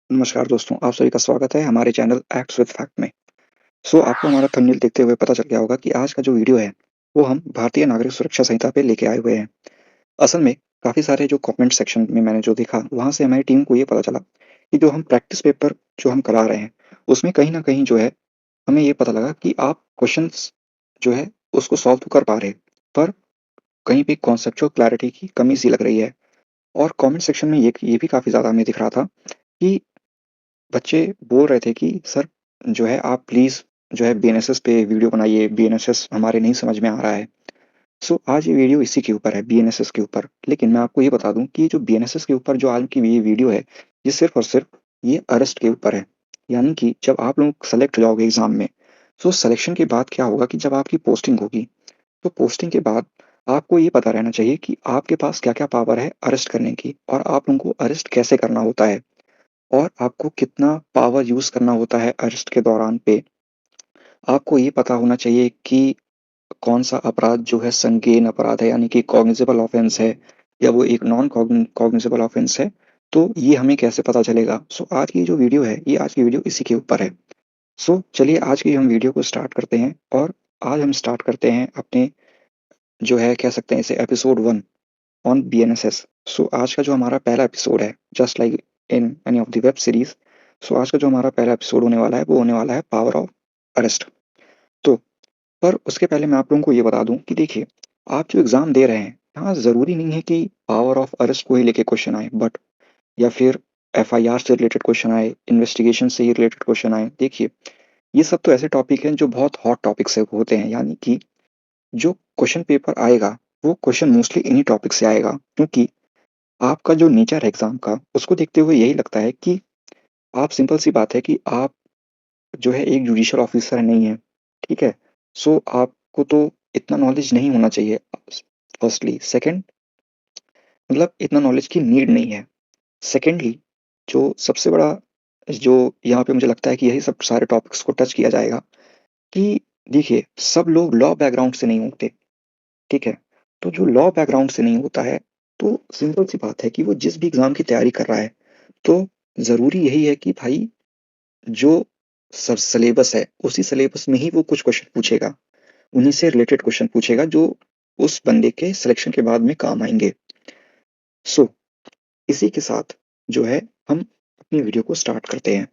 नमस्कार दोस्तों, आप सभी का स्वागत है हमारे चैनल एक्ट्स विद फैक्ट में। आपको हमारा थंबनेल देखते हुए पता चल गया होगा कि आज का जो वीडियो है, वो हम भारतीय नागरिक सुरक्षा संहिता पे लेके आए हुए हैं। असल में काफ़ी सारे जो कमेंट सेक्शन में मैंने जो देखा, वहाँ से हमारी टीम को ये पता चला कि जो हम प्रैक्टिस पेपर जो हम करा रहे हैं, उसमें कहीं न कहीं जो है, हमें ये पता लगा कि आप क्वेश्चन्स जो है, उसको सॉल्व तो कर पा रहे हैं, पर कहीं पे कॉन्सेप्चुअल क्लैरिटी की कमी सी लग रही है। और कमेंट सेक्शन में ये भी काफ़ी ज़्यादा हमें दिख रहा था कि बच्चे बोल रहे थे कि सर जो है आप प्लीज़ जो है बीएनएसएस पे वीडियो बनाइए, बीएनएसएस हमारे नहीं समझ में आ रहा है। आज ये वीडियो इसी के ऊपर है, बीएनएसएस के ऊपर। लेकिन मैं आपको ये बता दूँ कि जो बीएनएसएस के ऊपर जो आज की ये वीडियो है, ये सिर्फ़ और सिर्फ़ ये अरेस्ट के ऊपर है। यानी कि जब आप लोग सेलेक्ट हो जाओगे एग्ज़ाम में, सिलेक्शन के बाद क्या होगा कि जब आपकी पोस्टिंग होगी, तो पोस्टिंग के बाद आपको ये पता रहना चाहिए कि आपके पास क्या-क्या पावर है अरेस्ट करने की और आप उनको अरेस्ट कैसे करना होता है। और आपको कितना पावर यूज़ करना होता है अरेस्ट के दौरान पे। आपको ये पता होना चाहिए कि कौन-सा अपराध जो है संगीन अपराध है यानी कि कॉग्निज़ेबल ऑफ़ेंस है या वो एक नॉन कॉग्निज़ेबल ऑफ़ेंस है, तो ये हमें कैसे पता चलेगा? आज की जो वीडियो है, ये आज की वीडियो इसी के ऊपर है। चलिए आज की हम वीडियो को स्टार्ट करते हैं और आज हम स्टार्ट करते हैं अपने जो है कह सकते हैं इसे एपिसोड 1 ऑन बीएनएसएस। आज का जो हमारा पहला एपिसोड है, just like in any of the web series, आज का जो हमारा पहला एपिसोड होने वाला है, वो होने वाला है पावर ऑफ अरेस्ट। तो पर उसके पहले मैं आप लोगों को ये बता दूँ कि देखिए, आप जो एग्ज़ाम दे रहे हैं, यहाँ ज़रूरी नहीं है कि पावर ऑफ अरेस्ट को ही लेके क्वेश्चन आए, बट या फिर एफआईआर से रिलेटेड क्वेश्चन आए, इन्वेस्टिगेशन से ही रिलेटेड क्वेश्चन आए। देखिए, ये सब तो ऐसे टॉपिक हैं जो बहुत हॉट टॉपिक से होते हैं, यानी कि जो क्वेश्चन पेपर आएगा, वो क्वेश्चन मोस्टली इन्हीं टॉपिक से आएगा, क्योंकि आपका जो नेचर है एग्ज़ाम का, उसको देखते हुए यही लगता है कि आप सिंपल सी बात है कि आप जो है एक जुडिशियल ऑफ़िसर नहीं हैं, ठीक है? आपको तो इतना नॉलेज नहीं होना चाहिए फर्स्टली। सेकंड मतलब इतना नॉलेज की नीड नहीं है। सेकंडली जो सबसे बड़ा जो यहाँ पे मुझे लगता है कि यही सब सारे टॉपिक्स को टच किया जाएगा कि देखिए, सब लोग लॉ बैकग्राउंड से नहीं होते, ठीक है? तो जो लॉ बैकग्राउंड से नहीं होता है, तो सिंपल सी बात है कि वो जिस भी एग्ज़ाम की तैयारी कर रहा है, तो ज़रूरी यही है कि भाई जो सिलेबस है, उसी सिलेबस में ही वो कुछ क्वेश्चन पूछेगा। उन्हीं से रिलेटेड क्वेश्चन पूछेगा जो उस बंदे के सिलेक्शन के बाद में काम आएँगे। सो इसी के साथ जो है हम अपनी वीडियो को स्टार्ट करते हैं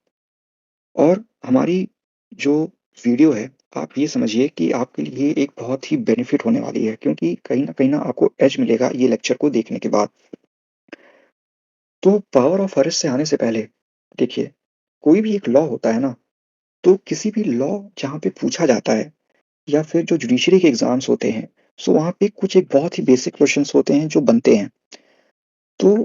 और हमारी जो वीडियो है, आप ये समझिए कि आपके लिए एक बहुत ही बेनिफिट होने वाली है, क्योंकि कहीं न आपको एज मिलेगा ये लेक्चर को देखने के बाद। तो पावर ऑफ अरेस्ट से आने से पहले देखिए, कोई भी एक लॉ होता है ना, तो किसी भी लॉ जहाँ पे पूछा जाता है या फिर जो जुडिशरी के एग्ज़ाम्स होते हैं, वहाँ पे कुछ एक बहुत ही बेसिक क्वेश्चन्स होते हैं जो बनते हैं। तो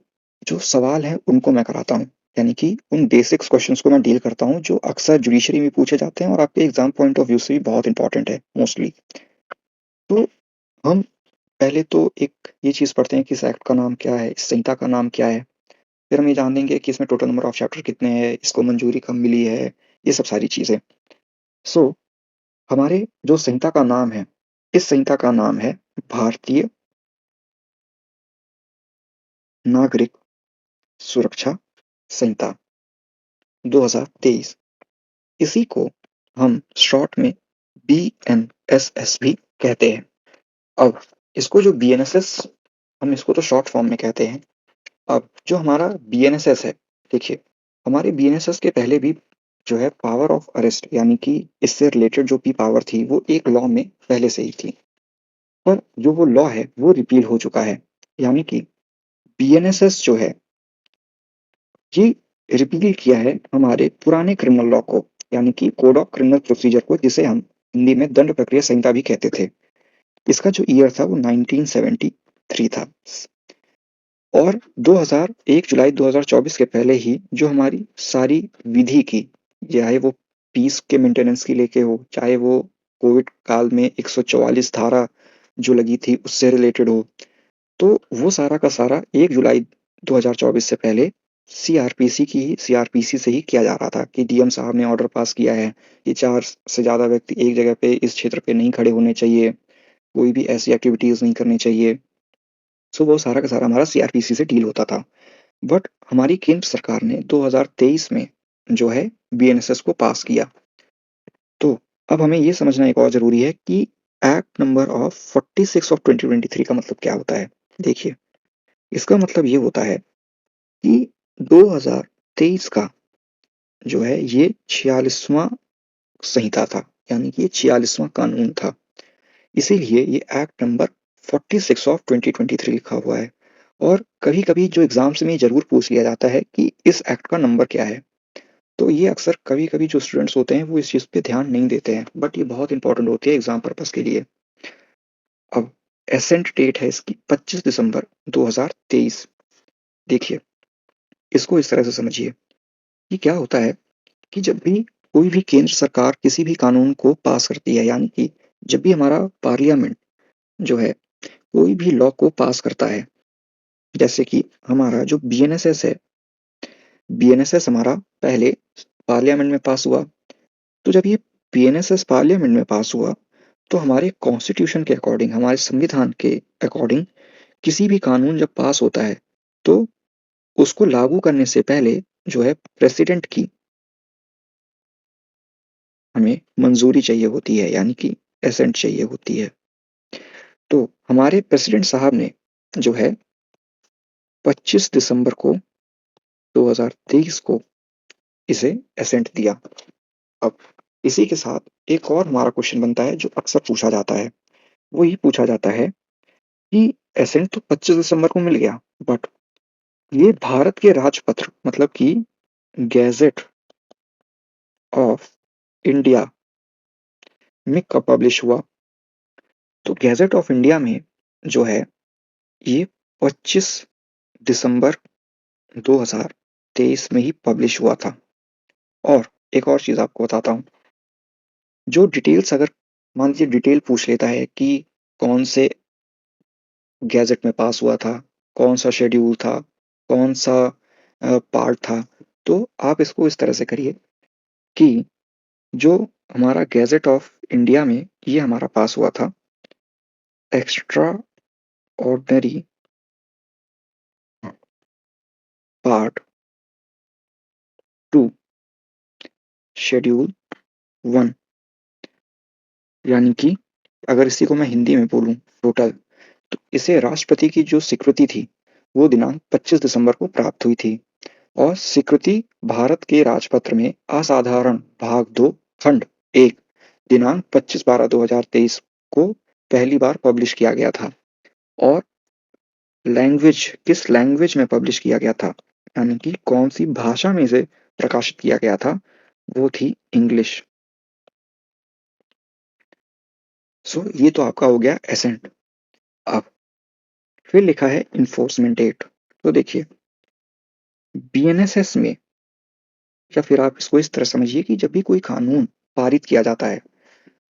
जो सवाल हैं उनको मैं कराता हूँ, यानी कि उन बेसिक्स क्वेश्चन्स को मैं डील करता हूँ जो अक्सर जुडिशरी में पूछे जाते हैं और आपके एग्ज़ाम पॉइंट ऑफ व्यू से भी बहुत इम्पोर्टेंट है मोस्टली। तो हम पहले तो एक ये चीज़ पढ़ते हैं कि इस एक्ट का नाम क्या है, इस संहिता का नाम क्या है? फिर हम ये जान लेंगे कि इसमें टोटल नंबर ऑफ चैप्टर कितने हैं, इसको मंजूरी कब मिली है, ये सब सारी चीज़ें। सो हमारे जो संहिता का नाम है, इस संहिता का नाम है भारतीय नागरिक सुरक्षा संहिता 2023। इसी को हम शॉर्ट में बीएनएसएस भी कहते हैं। अब इसको जो बीएनएसएस हम इसको तो शॉर्ट फॉर्म में कहते हैं। अब जो हमारा बीएनएसएस है, देखिए हमारे बीएनएसएस के पहले भी जो है पावर ऑफ अरेस्ट यानी कि इससे रिलेटेड जो भी पावर थी वो एक लॉ में पहले से ही थी। पर जो वो लॉ है वो रिपील हो चुका है। यानी कि बीएनएसएस जो है ये रिपील किया है हमारे पुराने क्रिमिनल लॉ को, यानी कि कोड ऑफ क्रिमिनल प्रोसीजर को, जिसे हम हिंदी में दंड प्रक्रिया संहिता भी कहते थे। इसका जो ईयर था वो 1973 था। और 2001 जुलाई 2024 के पहले ही जो हमारी सारी विधि की, चाहे वो पीस के मेंटेनेंस की लेके हो, चाहे वो कोविड काल में 144 धारा जो लगी थी उससे रिलेटेड हो, तो वो सारा का सारा 1 जुलाई 2024 से पहले सीआरपीसी से ही किया जा रहा था कि डीएम साहब ने ऑर्डर पास किया है कि 4 से ज़्यादा व्यक्ति एक जगह पे इस क्षेत्र पे नहीं खड़े होने चाहिए, कोई भी ऐसी एक्टिविटीज़ नहीं करनी चाहिए। वो सारा का सारा हमारा सीआरपीसी से डील होता था। बट हमारी केंद्र सरकार ने 2023 में जो है बीएनएसएस को पास किया। तो अब हमें ये समझना एक और ज़रूरी है कि एक्ट नंबर ऑफ 46 ऑफ 2023 का मतलब क्या होता है? देखिए, इसका मतलब ये होता है कि 2023 का जो है ये 46वां संहिता था, यानी कि ये 46वां कानून था। इसीलिए ये एक्ट नंबर 46 ऑफ 2023 लिखा हुआ है। और कभी-कभी जो एग्ज़ाम्स में ज़रूर पूछ लिया जाता है कि इस एक्ट का नंबर क्या है? तो ये अक्सर कभी-कभी जो स्टूडेंट्स होते हैं वो इस चीज़ पे ध्यान नहीं देते हैं, बट ये बहुत इंपॉर्टेंट होती है एग्ज़ाम पर्पज़ के लिए। अब एसेंट डेट है इसकी 25 दिसंबर 2023। देखिए, इसको इस तरह से समझिए कि क्या होता है कि जब भी कोई भी केंद्र सरकार किसी भी कानून को पास करती है, यानी कि जब भी हमारा पार्लियामेंट जो है कोई भी लॉ को पास करता है, जैसे कि हमारा जो बीएनएसएस है, बीएनएसएस हमारा पहले पार्लियामेंट में पास हुआ। तो जब ये बीएनएसएस पार्लियामेंट में पास हुआ, तो हमारे कॉन्स्टिट्यूशन के अकॉर्डिंग, हमारे संविधान के अकॉर्डिंग किसी भी कानून जब पास होता है, तो उसको लागू करने से पहले जो है प्रेसिडेंट की हमें मंजूरी चाहिए होती है, यानी कि एसेंट चाहिए होती है। तो हमारे प्रेसिडेंट साहब ने जो है 25 दिसंबर को 2023 को इसे एसेंट दिया। अब इसी के साथ एक और हमारा क्वेश्चन बनता है जो अक्सर पूछा जाता है। वो ये पूछा जाता है कि एसेंट तो 25 दिसंबर को मिल गया, बट ये भारत के राजपत्र मतलब कि गैजेट ऑफ इंडिया में कब पब्लिश हुआ? तो गैजेट ऑफ इंडिया में जो है ये 25 दिसंबर 2023 में ही पब्लिश हुआ था। और एक और चीज़ आपको बताता हूँ, जो डिटेल्स अगर मान लीजिए डिटेल पूछ लेता है कि कौन से गैजेट में पास हुआ था, कौन-सा शेड्यूल था, कौन-सा पार्ट था, तो आप इसको इस तरह से करिए कि जो हमारा गैजेट ऑफ इंडिया में ये हमारा पास हुआ था, एक्स्ट्रा ऑर्डिनरी पार्ट 2 शेड्यूल 1, यानी कि अगर इसी को मैं हिंदी में बोलूँ टोटल, तो इसे राष्ट्रपति की जो स्वीकृति थी, वो दिनांक 25 दिसंबर को प्राप्त हुई थी। और स्वीकृति भारत के राजपत्र में असाधारण भाग 2 खंड 1 दिनांक 25/12/2023 को पहली बार पब्लिश किया गया था। और लैंग्वेज किस लैंग्वेज में पब्लिश किया गया था, यानी कि कौन-सी भाषा में इसे प्रकाशित किया गया था, वो थी इंग्लिश। सो ये तो आपका हो गया एसेंट। अब फिर लिखा है एनफोर्समेंट डेट। तो देखिए, बीएनएसएस में या फिर आप इसको इस तरह समझिए कि जब भी कोई कानून पारित किया जाता है,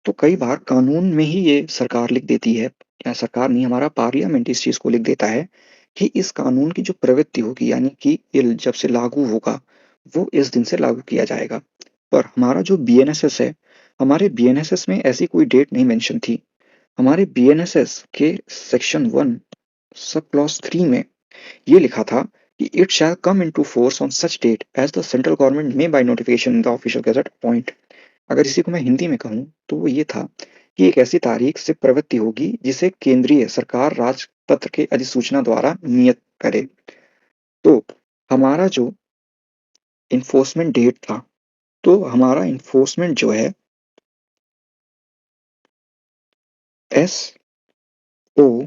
तो कई बार कानून में ही ये सरकार लिख देती है, या सरकार नहीं, हमारा पार्लियामेंट इस चीज़ को लिख देता है कि इस कानून की जो प्रवृत्ति होगी, यानी कि ये जब से लागू होगा, वो इस दिन से लागू किया जाएगा। पर हमारा जो बीएनएसएस है, हमारे बीएनएसएस में ऐसी कोई डेट नहीं मेंशन थी। हमारे बीएनएसएस के सेक्शन 1 सब क्लॉज़ 3 में ये लिखा था कि it shall come into force on such date as the central government may by notification in the official gazette appoint. अगर इसी को मैं हिंदी में कहूँ तो वो ये था कि एक ऐसी तारीख से प्रवृत्ति होगी जिसे केंद्रीय सरकार राजपत्र के अधिसूचना द्वारा नियत करे। तो हमारा जो इन्फोर्समेंट डेट था, तो हमारा इन्फोर्समेंट जो है एस ओ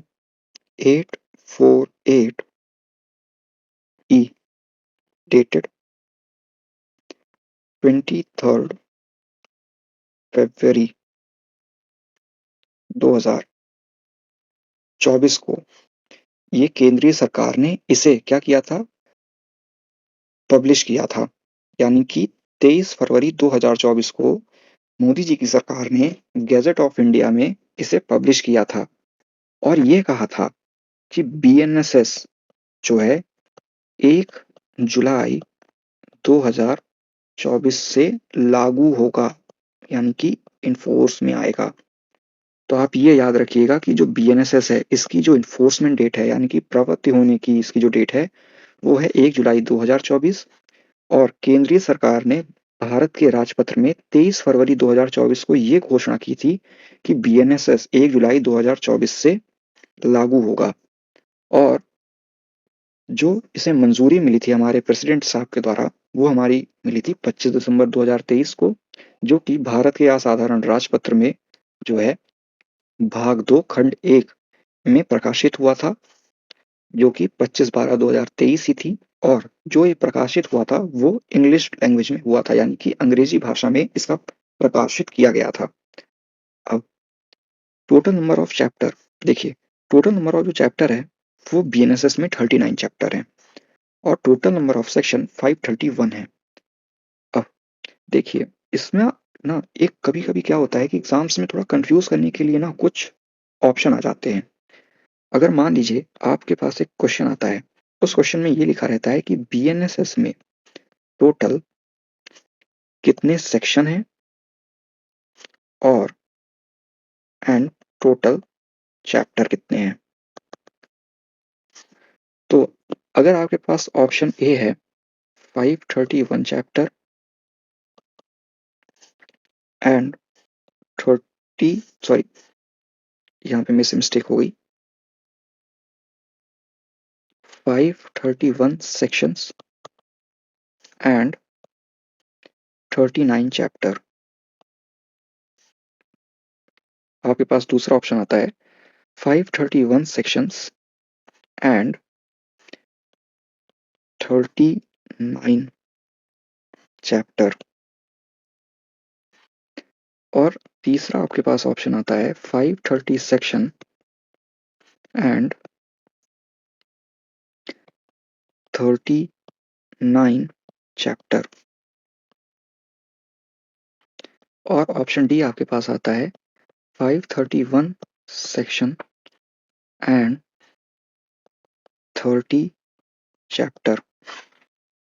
848 ई डेटेड 23 फरवरी 2024 को ये केंद्रीय सरकार ने इसे क्या किया था, पब्लिश किया था। यानी कि 23 फरवरी 2024 को मोदी जी की सरकार ने गैजेट ऑफ इंडिया में इसे पब्लिश किया था। और ये कहा था कि बीएनएसएस जो है 1 जुलाई 2024 से लागू होगा, यानी कि इन्फोर्स में आएगा। तो आप ये याद रखिएगा कि जो बीएनएसएस है, इसकी जो इन्फोर्समेंट डेट है, यानी कि प्रवृत्ति होने की इसकी जो डेट है, वो है 1 जुलाई 2024 और केंद्रीय सरकार ने भारत के राजपत्र में 23 फरवरी 2024 को ये घोषणा की थी कि बीएनएसएस 1 जुलाई 2024 से लागू होगा और जो इसे मंजूरी मिली थी हमारे प्रेसिडेंट साहब के द्वारा, वो हमारी मिली थी 25 दिसंबर 2023 को, जो कि भारत के असाधारण राजपत्र में जो है भाग 2 खंड 1 में प्रकाशित हुआ था, जो कि 25/12/2023 ही थी और जो ये प्रकाशित हुआ था वो इंग्लिश लैंग्वेज में हुआ था, यानी कि अंग्रेजी भाषा में इसका प्रकाशित किया गया था। अब टोटल नंबर ऑफ चैप्टर देखिए, टोटल नंबर ऑफ जो चैप्टर है वो बीएनएसएस में 39 चैप्टर है और टोटल नंबर ऑफ सेक्शन 531 है। अब देखिए, इसमें ना एक कभी-कभी क्या होता है कि एग्जाम्स में थोड़ा कंफ्यूज करने के लिए ना कुछ ऑप्शन आ जाते हैं। अगर मान लीजिए आपके पास एक क्वेश्चन आता है, उस क्वेश्चन में ये लिखा रहता है कि बीएनएसएस में टोटल कितने सेक्शन हैं और एंड टोटल चैप्टर कितने हैं। तो अगर आपके पास ऑप्शन ए है 531 चैप्टर एंड 30 सॉरी, यहाँ पे मिस्टेक हो गई, 531 सेक्शंस एंड 39 चैप्टर। आपके पास दूसरा ऑप्शन आता है 531 सेक्शंस एंड 39 चैप्टर और तीसरा आपके पास ऑप्शन आता है 530 सेक्शन एंड 39 चैप्टर और ऑप्शन डी आपके पास आता है 531 सेक्शन एंड 30 चैप्टर।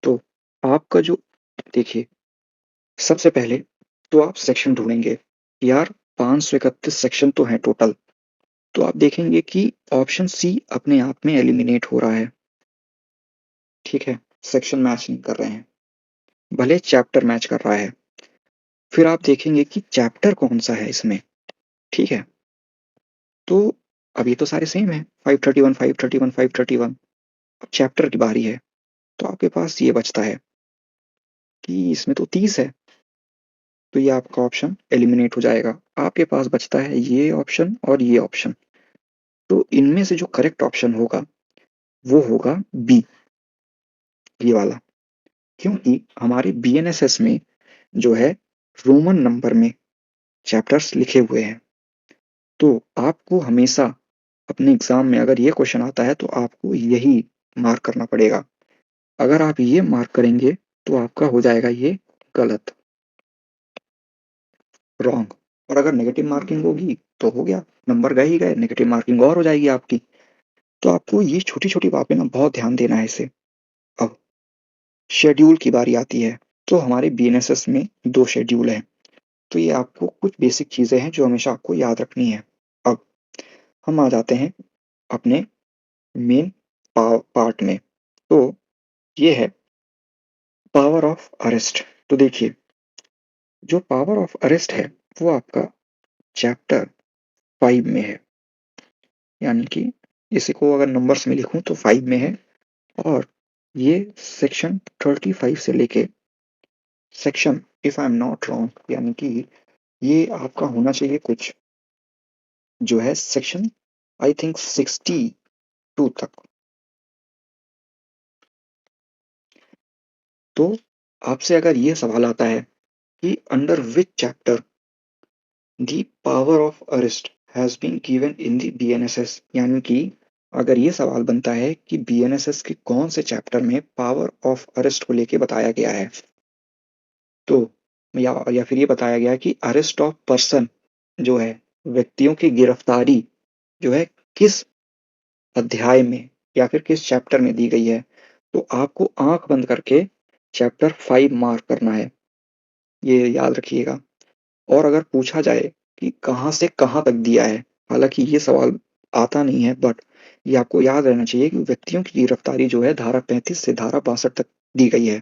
तो आपका जो देखिए, सबसे पहले तो आप सेक्शन ढूंढेंगे, यार 531 सेक्शन तो हैं टोटल, तो आप देखेंगे कि ऑप्शन सी अपने आप में एलिमिनेट हो रहा है। ठीक है, सेक्शन मैच नहीं कर रहे हैं, भले चैप्टर मैच कर रहा है। फिर आप देखेंगे कि चैप्टर कौन सा है इसमें। ठीक है, तो अभी तो सारे सेम है, 531 531 531। अब चैप्टर की बारी है, तो आपके पास ये बचता है कि इसमें तो 30 है, तो ये आपका ऑप्शन एलिमिनेट हो जाएगा। आपके पास बचता है ये ऑप्शन और ये ऑप्शन। तो इनमें से जो करेक्ट ऑप्शन होगा वो होगा बी, ये वाला, क्योंकि हमारे बीएनएसएस में जो है रोमन नंबर में चैप्टर्स लिखे हुए हैं। तो आपको हमेशा अपने एग्जाम में अगर ये क्वेश्चन आता है तो आपको यही मार्क करना पड़ेगा। अगर आप ये मार्क करेंगे तो आपका हो जाएगा ये गलत, रॉन्ग। और अगर नेगेटिव मार्किंग होगी तो हो गया, नंबर गए ही गए, नेगेटिव मार्किंग और हो जाएगी आपकी। तो आपको ये छोटी-छोटी बातें ना बहुत ध्यान देना है इसे। अब शेड्यूल की बारी आती है, तो हमारे बीएनएसएस में 2 शेड्यूल हैं। तो ये आपको कुछ बेसिक चीज़ें हैं जो हमेशा आपको याद रखनी है। अब हम आ जाते हैं अपने मेन पार्ट में। तो ये है पावर ऑफ अरेस्ट। तो देखिए, जो पावर ऑफ अरेस्ट है वो आपका चैप्टर 5 में है, यानी कि इसी को अगर नंबर्स में लिखूं तो 5 में है और ये सेक्शन 35 से लेके section, if I am not wrong, यानी कि ये आपका होना चाहिए कुछ जो है सेक्शन आई थिंक 62 तक। तो आपसे अगर ये सवाल आता है कि under which chapter the power of arrest has been given in the BNSS, यानी कि अगर ये सवाल बनता है कि बीएनएसएस के कौन से चैप्टर में पावर ऑफ अरेस्ट को लेके बताया गया है, तो या फिर ये बताया गया है कि अरेस्ट ऑफ पर्सन जो है, व्यक्तियों की गिरफ्तारी जो है किस अध्याय में या फिर किस चैप्टर में दी गई है, तो आपको आंख बंद करके चैप्टर 5 मार्क करना है, ये याद रखिएगा। और अगर पूछा जाए कि कहाँ से कहाँ तक दिया है, हालांकि ये सवाल आता नहीं है, बट ये आपको याद रहना चाहिए कि व्यक्तियों की गिरफ्तारी जो है धारा 35 से धारा 62 तक दी गई है,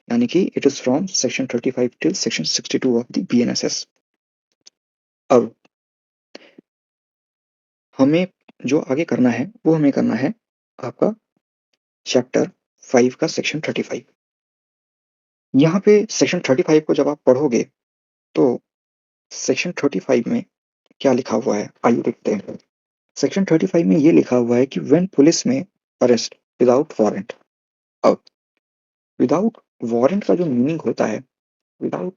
यानी कि it is from section 35 till section 62 of the BNSS. अब हमें जो आगे करना है, वो हमें करना है आपका चैप्टर 5 का सेक्शन 35। यहाँ पे सेक्शन 35 को जब आप पढ़ोगे, तो सेक्शन 35 में क्या लिखा हुआ है, आइए देखते हैं। सेक्शन 35 में ये लिखा हुआ है कि व्हेन पुलिस में अरेस्ट विदाउट वारंट। अब विदाउट वारंट का जो मीनिंग होता है, विदाउट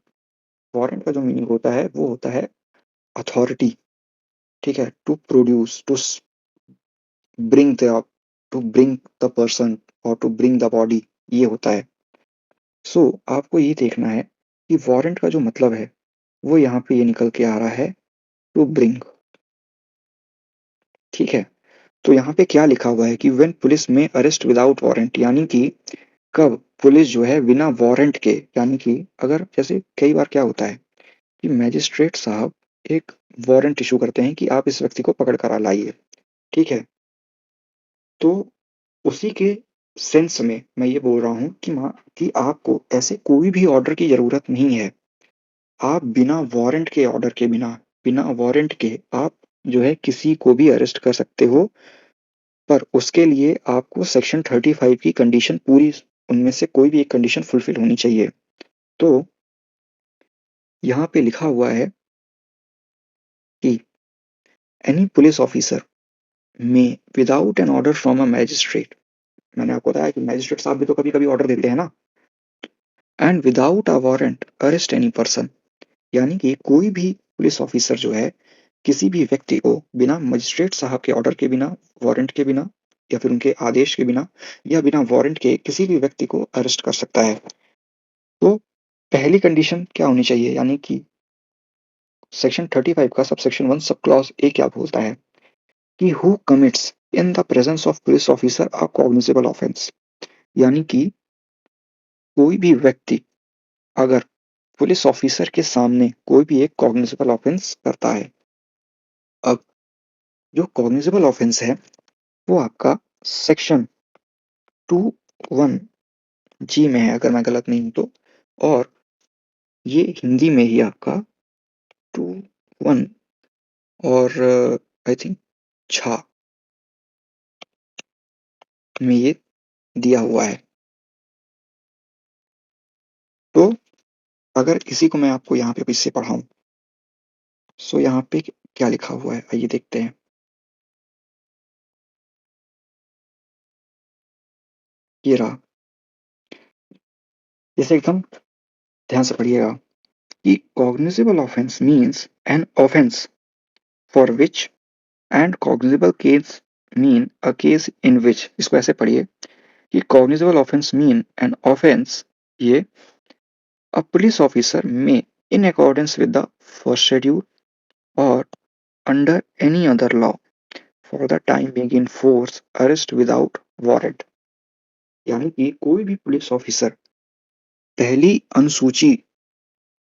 वारंट का जो मीनिंग होता है, वो होता है अथॉरिटी, ठीक है? To produce, bring the to bring the person और टू ब्रिंग द बॉडी, ये होता है। सो आपको ये देखना है कि वारंट का जो मतलब है, वो यहाँ पे ये निकल के आ रहा है टू ब्रिंग, ठीक है? तो यहाँ पे क्या लिखा हुआ है कि व्हेन पुलिस में अरेस्ट विदाउट वारंट, यानी कि कब पुलिस जो है बिना वारंट के, यानी कि अगर जैसे कई बार क्या होता है कि मैजिस्ट्रेट साहब एक वारंट इशू करते हैं कि आप इस व्यक्ति को पकड़ कर लाइए, ठीक है? तो उसी के सेंस में मैं ये बोल रहा हूँ कि कि आपको ऐसे कोई भी ऑर्डर की ज़रूरत नहीं है। आप बिना वारंट के ऑर्डर के बिना वारंट के आप जो है किसी को भी अरेस्ट कर सकते हो, पर उसके लिए आपको सेक्शन 35 की कंडीशन पूरी, उनमें से कोई भी एक कंडीशन फुलफिल होनी चाहिए। तो यहाँ पे लिखा हुआ है कि एनी पुलिस ऑफिसर में without an order from a magistrate, मैंने आपको बताया कि मैजिस्ट्रेट साहब भी तो कभी-कभी ऑर्डर देते हैं ना, and without a warrant arrest any person, यानी कि कोई भी पुलिस ऑफिसर जो है किसी भी व्यक्ति को बिना मजिस्ट्रेट साहब के ऑर्डर के बिना, वारंट के बिना या फिर उनके आदेश के बिना या बिना वारंट के किसी भी व्यक्ति को अरेस्ट कर सकता है। तो पहली कंडीशन क्या होनी चाहिए, यानी कि सेक्शन 35 का सबसेक्शन 1 सब क्लॉज ए क्या बोलता है कि who commits in the presence of police officer a cognizable offence, यानी कि कोई भी व्यक्ति अगर पुलिस ऑफिसर के सामने कोई भी एक कॉग्निजेबल ऑफेंस करता है। अब जो कॉग्निजेबल ऑफेंस है, वो आपका सेक्शन 21 जी में है, अगर मैं गलत नहीं हूँ तो, और ये हिंदी में ही आपका 21 और आई थिंक छा में ये दिया हुआ है। तो अगर इसी को मैं आपको यहाँ पे फिर से पढ़ाऊँ, सो यहाँ पे क्या लिखा हुआ है, आइए देखते हैं। ये रहा, इसे एकदम ध्यान से पढ़िएगा कि cognizable offence means an offence for which, and cognizable case mean a case in which, इसको ऐसे पढ़िए कि cognizable offence mean an offence, ये a police officer may, in accordance with the first schedule or under any other law, for the time being enforce arrest without warrant, यानी कि कोई भी police officer पहली अनुसूची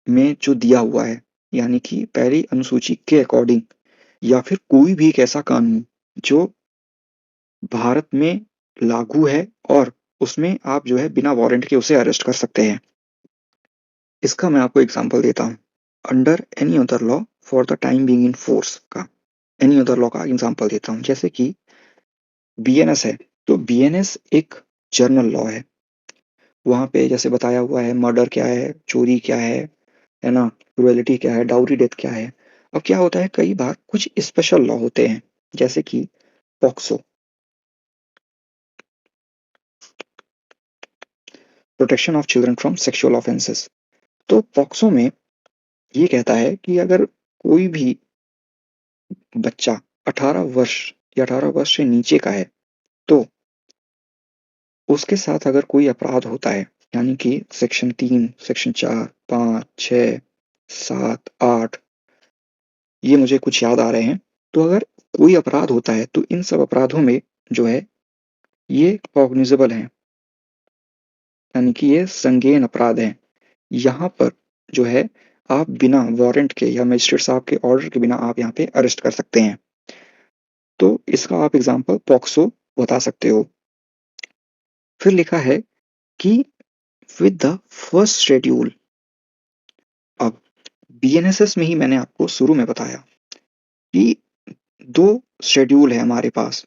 में जो दिया हुआ है, यानी कि पहली अनुसूची के अकॉर्डिंग, या फिर कोई भी एक ऐसा कानून जो भारत में लागू है और उसमें आप जो है बिना वारंट के उसे अरेस्ट कर सकते हैं। इसका मैं आपको एग्जांपल देता हूँ। Under any other law for the time being in force का एनी अदर लॉ का एग्जांपल देता हूँ, जैसे कि बीएनएस है, तो बीएनएस एक जर्नल लॉ है। वहाँ पे जैसे बताया हुआ है मर्डर क्या है, चोरी क्या है ना? क्रूएलिटी क्या है, डाउरी डेथ क्या है। अब क्या होता है कई बार कुछ स्पेशल लॉ होते हैं, जैसे कि POCSO, protection of children from sexual offences. तो पॉक्सो में ये कहता है कि अगर कोई भी बच्चा 18 वर्ष या 18 वर्ष से नीचे का है, तो उसके साथ अगर कोई अपराध होता है, यानी कि सेक्शन 3, सेक्शन 4, 5, 6, 7, 8, ये मुझे कुछ याद आ रहे हैं। तो अगर कोई अपराध होता है, तो इन सब अपराधों में जो है ये कॉग्निजेबल हैं, यानी कि ये संज्ञेय अपराध हैं। यहाँ पर जो है आप बिना वारंट के या मजिस्ट्रेट साहब के ऑर्डर के बिना आप यहाँ पे अरेस्ट कर सकते हैं। तो इसका आप एग्ज़ाम्पल पॉक्सो बता सकते हो। फिर लिखा है कि विद द फर्स्ट शेड्यूल। अब बीएनएसएस में ही मैंने आपको शुरू में बताया कि 2 शेड्यूल है हमारे पास।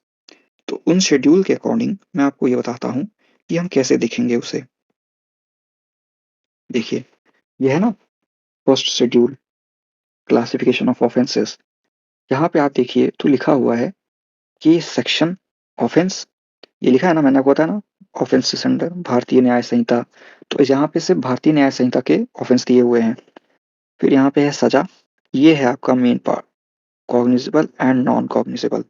तो उन शेड्यूल के अकॉर्डिंग मैं आपको ये बताता हूँ कि हम कैसे देखेंगे उसे। देखिए, ये है ना first schedule classification of offences. यहाँ पे आप देखिए तो लिखा हुआ है कि सेक्शन ऑफेंस, ये लिखा है ना, मैंने आपको बताया ना ऑफेंसेस अंडर भारतीय न्याय संहिता। तो यहाँ पे सिर्फ भारतीय न्याय संहिता के ऑफेंस दिए हुए हैं। फिर यहाँ पे है सजा, ये है आपका main part, cognizable and non cognizable.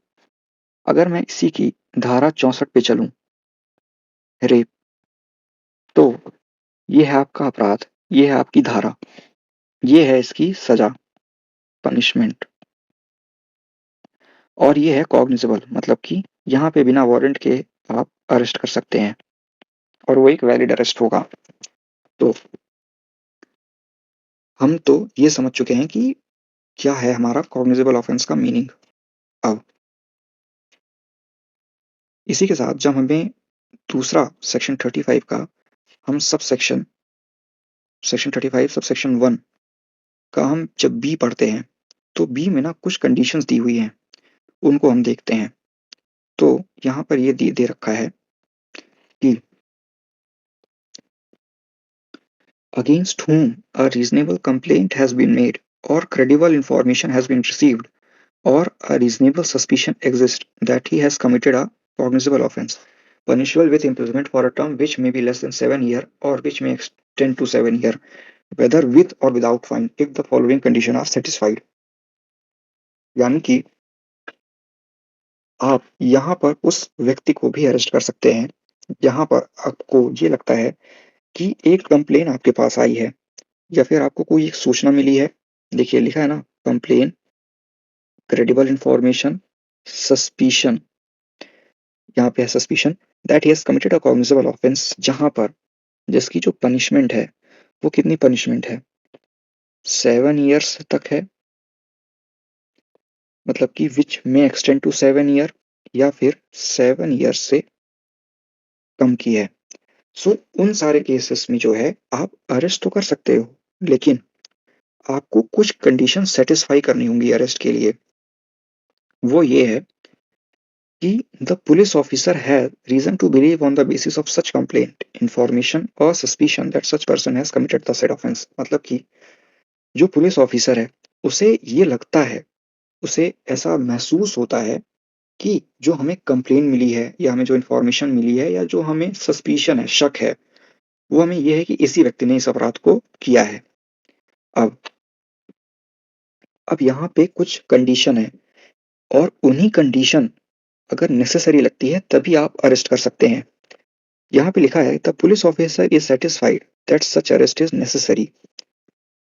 अगर मैं इसी की धारा 64 पे चलूं, रेप, तो ये है आपका अपराध, ये है आपकी धारा, ये है इसकी सजा, पनिशमेंट, और ये है कॉग्निजेबल, मतलब कि यहाँ पे बिना वारंट के आप अरेस्ट कर सकते हैं और वो एक वैलिड अरेस्ट होगा। तो हम तो ये समझ चुके हैं कि क्या है हमारा कॉग्निजेबल ऑफेंस का मीनिंग। अब इसी के साथ जब हमें दूसरा सेक्शन 35 का हम सब सेक्शन 35 सब सेक्शन 1 का हम जब बी पढ़ते हैं, तो बी में ना कुछ कंडीशंस दी हुई हैं, उनको हम देखते हैं। तो यहाँ पर ये दे रखा है कि against whom a reasonable complaint has been made or credible information has been received or a reasonable suspicion exists that he has committed a cognizable offense, punishable with imprisonment for a term which may be less than 7 years or which may extend to 7 years, whether with or without fine, if the following conditions are satisfied। यानी कि आप यहाँ पर उस व्यक्ति को भी अरेस्ट कर सकते हैं, यहाँ पर आपको ये लगता है कि एक कंप्लेन आपके पास आई है या फिर आपको कोई एक सूचना मिली है। देखिए लिखा है ना, कंप्लेन, क्रेडिबल इंफॉर्मेशन, सस्पिशन, यहाँ पे है suspicion that he has committed a cognizable offence, जहाँ पर जिसकी जो पनिशमेंट है वो कितनी पनिशमेंट है, 7 ईयर्स तक है, मतलब कि विच में एक्सटेंड टू 7 ईयर, या फिर 7 ईयर्स से कम की है। सो उन सारे केसेस में जो है आप अरेस्ट तो कर सकते हो, लेकिन आपको कुछ कंडीशन सेटिस्फाई करनी होंगी अरेस्ट के लिए। वो ये है कि the police officer has reason to believe on the basis of such complaint, information और suspicion that such person has committed the said offence. मतलब कि जो पुलिस ऑफिसर है उसे ये लगता है, उसे ऐसा महसूस होता है कि जो हमें कंप्लेन मिली है या हमें जो इंफॉर्मेशन मिली है या जो हमें सस्पिशन है, शक है, वो हमें ये है कि इसी व्यक्ति ने इस अपराध को किया है। अब यहाँ पे कुछ कंडीशन है और उन्हीं कंडीशन अगर नेसेसरी लगती है तभी आप अरेस्ट कर सकते हैं। यहाँ पे लिखा है the police officer is satisfied that such arrest is necessary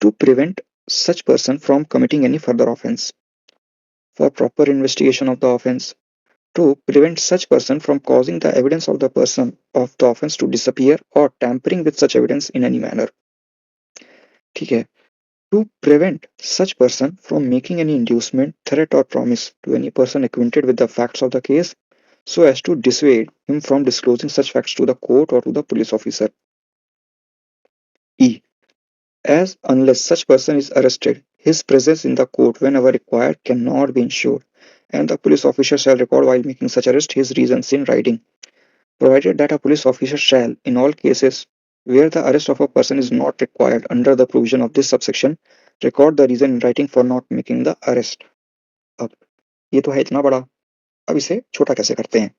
to prevent such person from committing any further offense, for proper investigation of the offense, to prevent such person from causing the evidence of the person of the offense to disappear or tampering with such evidence in any manner। ठीक है, to prevent such person from making any inducement, threat or promise to any person acquainted with the facts of the case so as to dissuade him from disclosing such facts to the court or to the police officer। E. As unless such person is arrested, his presence in the court whenever required cannot be ensured, and the police officer shall record while making such arrest his reasons in writing, provided that a police officer shall, in all cases where the arrest of a person is not required under the provision of this subsection, record the reason in writing for not making the arrest। अब ये तो है इतना बड़ा, अब इसे छोटा कैसे करते हैं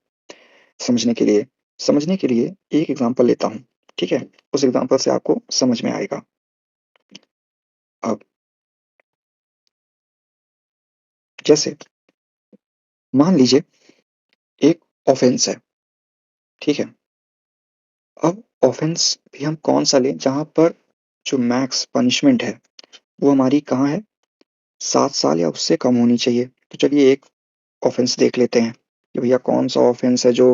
समझने के लिए। समझने के लिए एक एग्जांपल लेता हूँ, ठीक है, उस एग्जांपल से आपको समझ में आएगा। अब जैसे मान लीजिए एक ऑफेंस है, ठीक है। अब ऑफेंस भी हम कौन सा लें जहां पर जो मैक्स पनिशमेंट है वो हमारी कहाँ है, 7 साल या उससे कम होनी चाहिए। तो चलिए एक ऑफेंस देख लेते हैं कि भैया कौन सा ऑफेंस है जो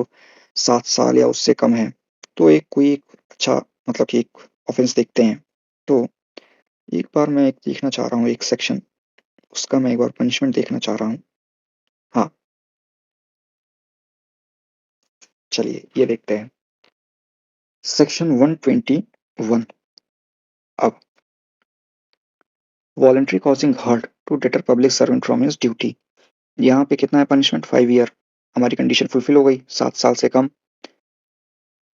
7 साल या उससे कम है। तो कोई एक अच्छा, मतलब कि एक ऑफेंस देखते हैं। तो एक बार मैं एक देखना चाह रहा हूँ, एक सेक्शन उसका मैं एक बार पनिशमेंट देखना चाह रहा हूँ। हाँ, चलिए ये देखते हैं। सेक्शन 121। अब voluntary causing hurt to deter public servant from his duty. यहाँ पे कितना है पनिशमेंट? 5 ईयर। हमारी कंडीशन फुलफिल हो गई, 7 साल से कम।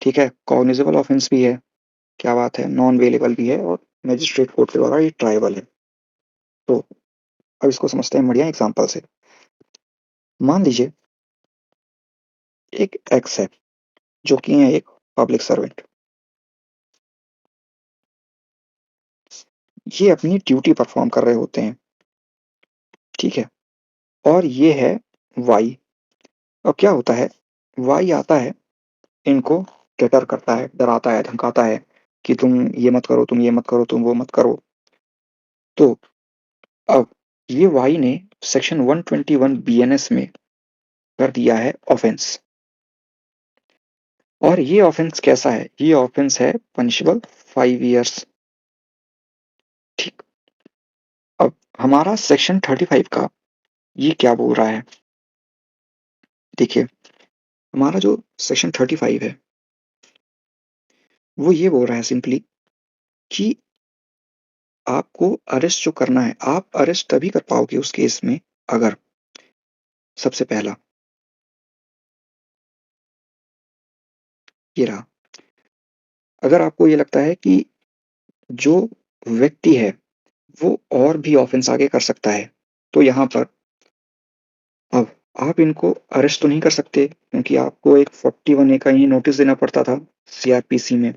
ठीक है, कॉग्निजेबल ऑफेंस भी है। क्या बात है, नॉन वेलेबल भी है और मजिस्ट्रेट कोर्ट के द्वारा ये ट्राइबल है। तो अब इसको समझते हैं बढ़िया एग्जाम्पल से। मान लीजिए एक एक्स है जो कि है एक पब्लिक सर्वेंट। ये अपनी ड्यूटी परफॉर्म कर रहे होते हैं, ठीक है। और ये है वाई। अब क्या होता है, वाई आता है, इनको ट्रिगर करता है, डराता है, धमकाता है कि तुम ये मत करो, तुम ये मत करो, तुम वो मत करो। तो अब ये वाई ने सेक्शन 121 बीएनएस में कर दिया है ऑफेंस। और ये ऑफेंस कैसा है? ये ऑफेंस है पनिशेबल 5 इयर्स। ठीक। अब हमारा सेक्शन 35 का ये क्या बोल रहा है? देखिए, हमारा जो सेक्शन 35 है वो ये बोल रहा है सिंपली कि आपको अरेस्ट जो करना है, आप अरेस्ट तभी कर पाओगे उस केस में अगर सबसे पहला ये रहा, अगर आपको ये लगता है कि जो व्यक्ति है वो और भी ऑफेंस आगे कर सकता है, तो यहाँ पर अब आप इनको अरेस्ट तो नहीं कर सकते क्योंकि आपको एक 41 ए का ही नोटिस देना पड़ता था सीआरपीसी में,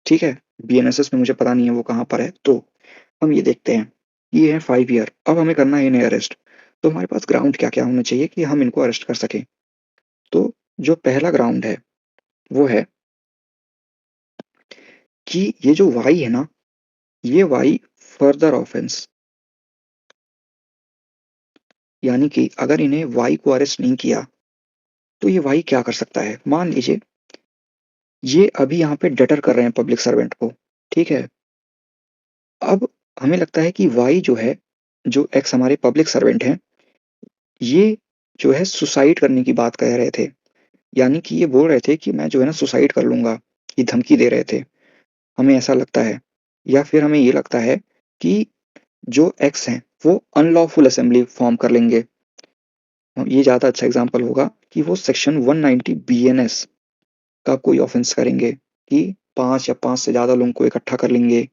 ठीक है। बीएनएसएस में मुझे पता नहीं है वो कहाँ पर है। तो हम ये देखते हैं, ये है 5 ईयर। अब हमें करना है इन्हें अरेस्ट। तो हमारे पास ग्राउंड क्या क्या होना चाहिए कि हम इनको अरेस्ट कर सकें? तो जो पहला ग्राउंड है वो है कि ये जो वाई है ना, ये वाई फर्दर ऑफेंस, यानी कि अगर इन्हें वाई को अरेस्ट नहीं किया तो ये वाई क्या कर सकता है? मान लीजिए ये अभी यहाँ पे डटर कर रहे हैं पब्लिक सर्वेंट को, ठीक है। अब हमें लगता है कि वाई जो है, जो एक्स हमारे पब्लिक सर्वेंट हैं, ये जो है सुसाइड करने की बात कह रहे थे। यानी कि ये बोल रहे थे कि मैं जो है ना सुसाइड कर लूंगा, ये धमकी दे रहे थे। हमें ऐसा लगता है, या फिर हमें ये लगता है कि जो एक्स हैं वो अनलॉफुल असेंबली फॉर्म कर लेंगे। ये ज़्यादा अच्छा एग्जाम्पल होगा कि वो सेक्शन 190 बीएनएस का कोई ऑफेंस करेंगे कि 5 या 5 से ज़्यादा लोगों को इकट्ठा कर लेंगे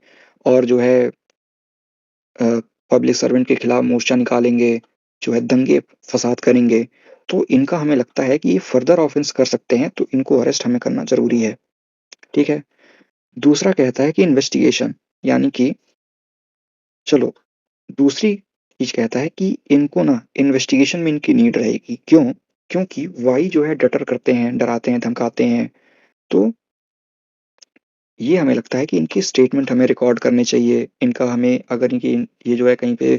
और जो है पब्लिक सर्वेंट के खिलाफ मोर्चा निकालेंगे, जो है दंगे फसाद करेंगे। तो इनका हमें लगता है कि ये फर्दर ऑफेंस कर सकते हैं, तो इनको अरेस्ट हमें करना ज़रूरी है, ठीक है। दूसरा कहता है कि इन्वेस्टिगेशन, यानी कि चलो दूसरी चीज़ कहता है कि इनको ना इन्वेस्टिगेशन में इनकी नीड रहेगी। क्यों? क्योंकि वाई जो है डटर करते हैं, डराते हैं, धमकाते हैं। तो ये हमें लगता है कि इनकी स्टेटमेंट हमें रिकॉर्ड करने चाहिए। इनका हमें अगर इनकी ये जो है कहीं पे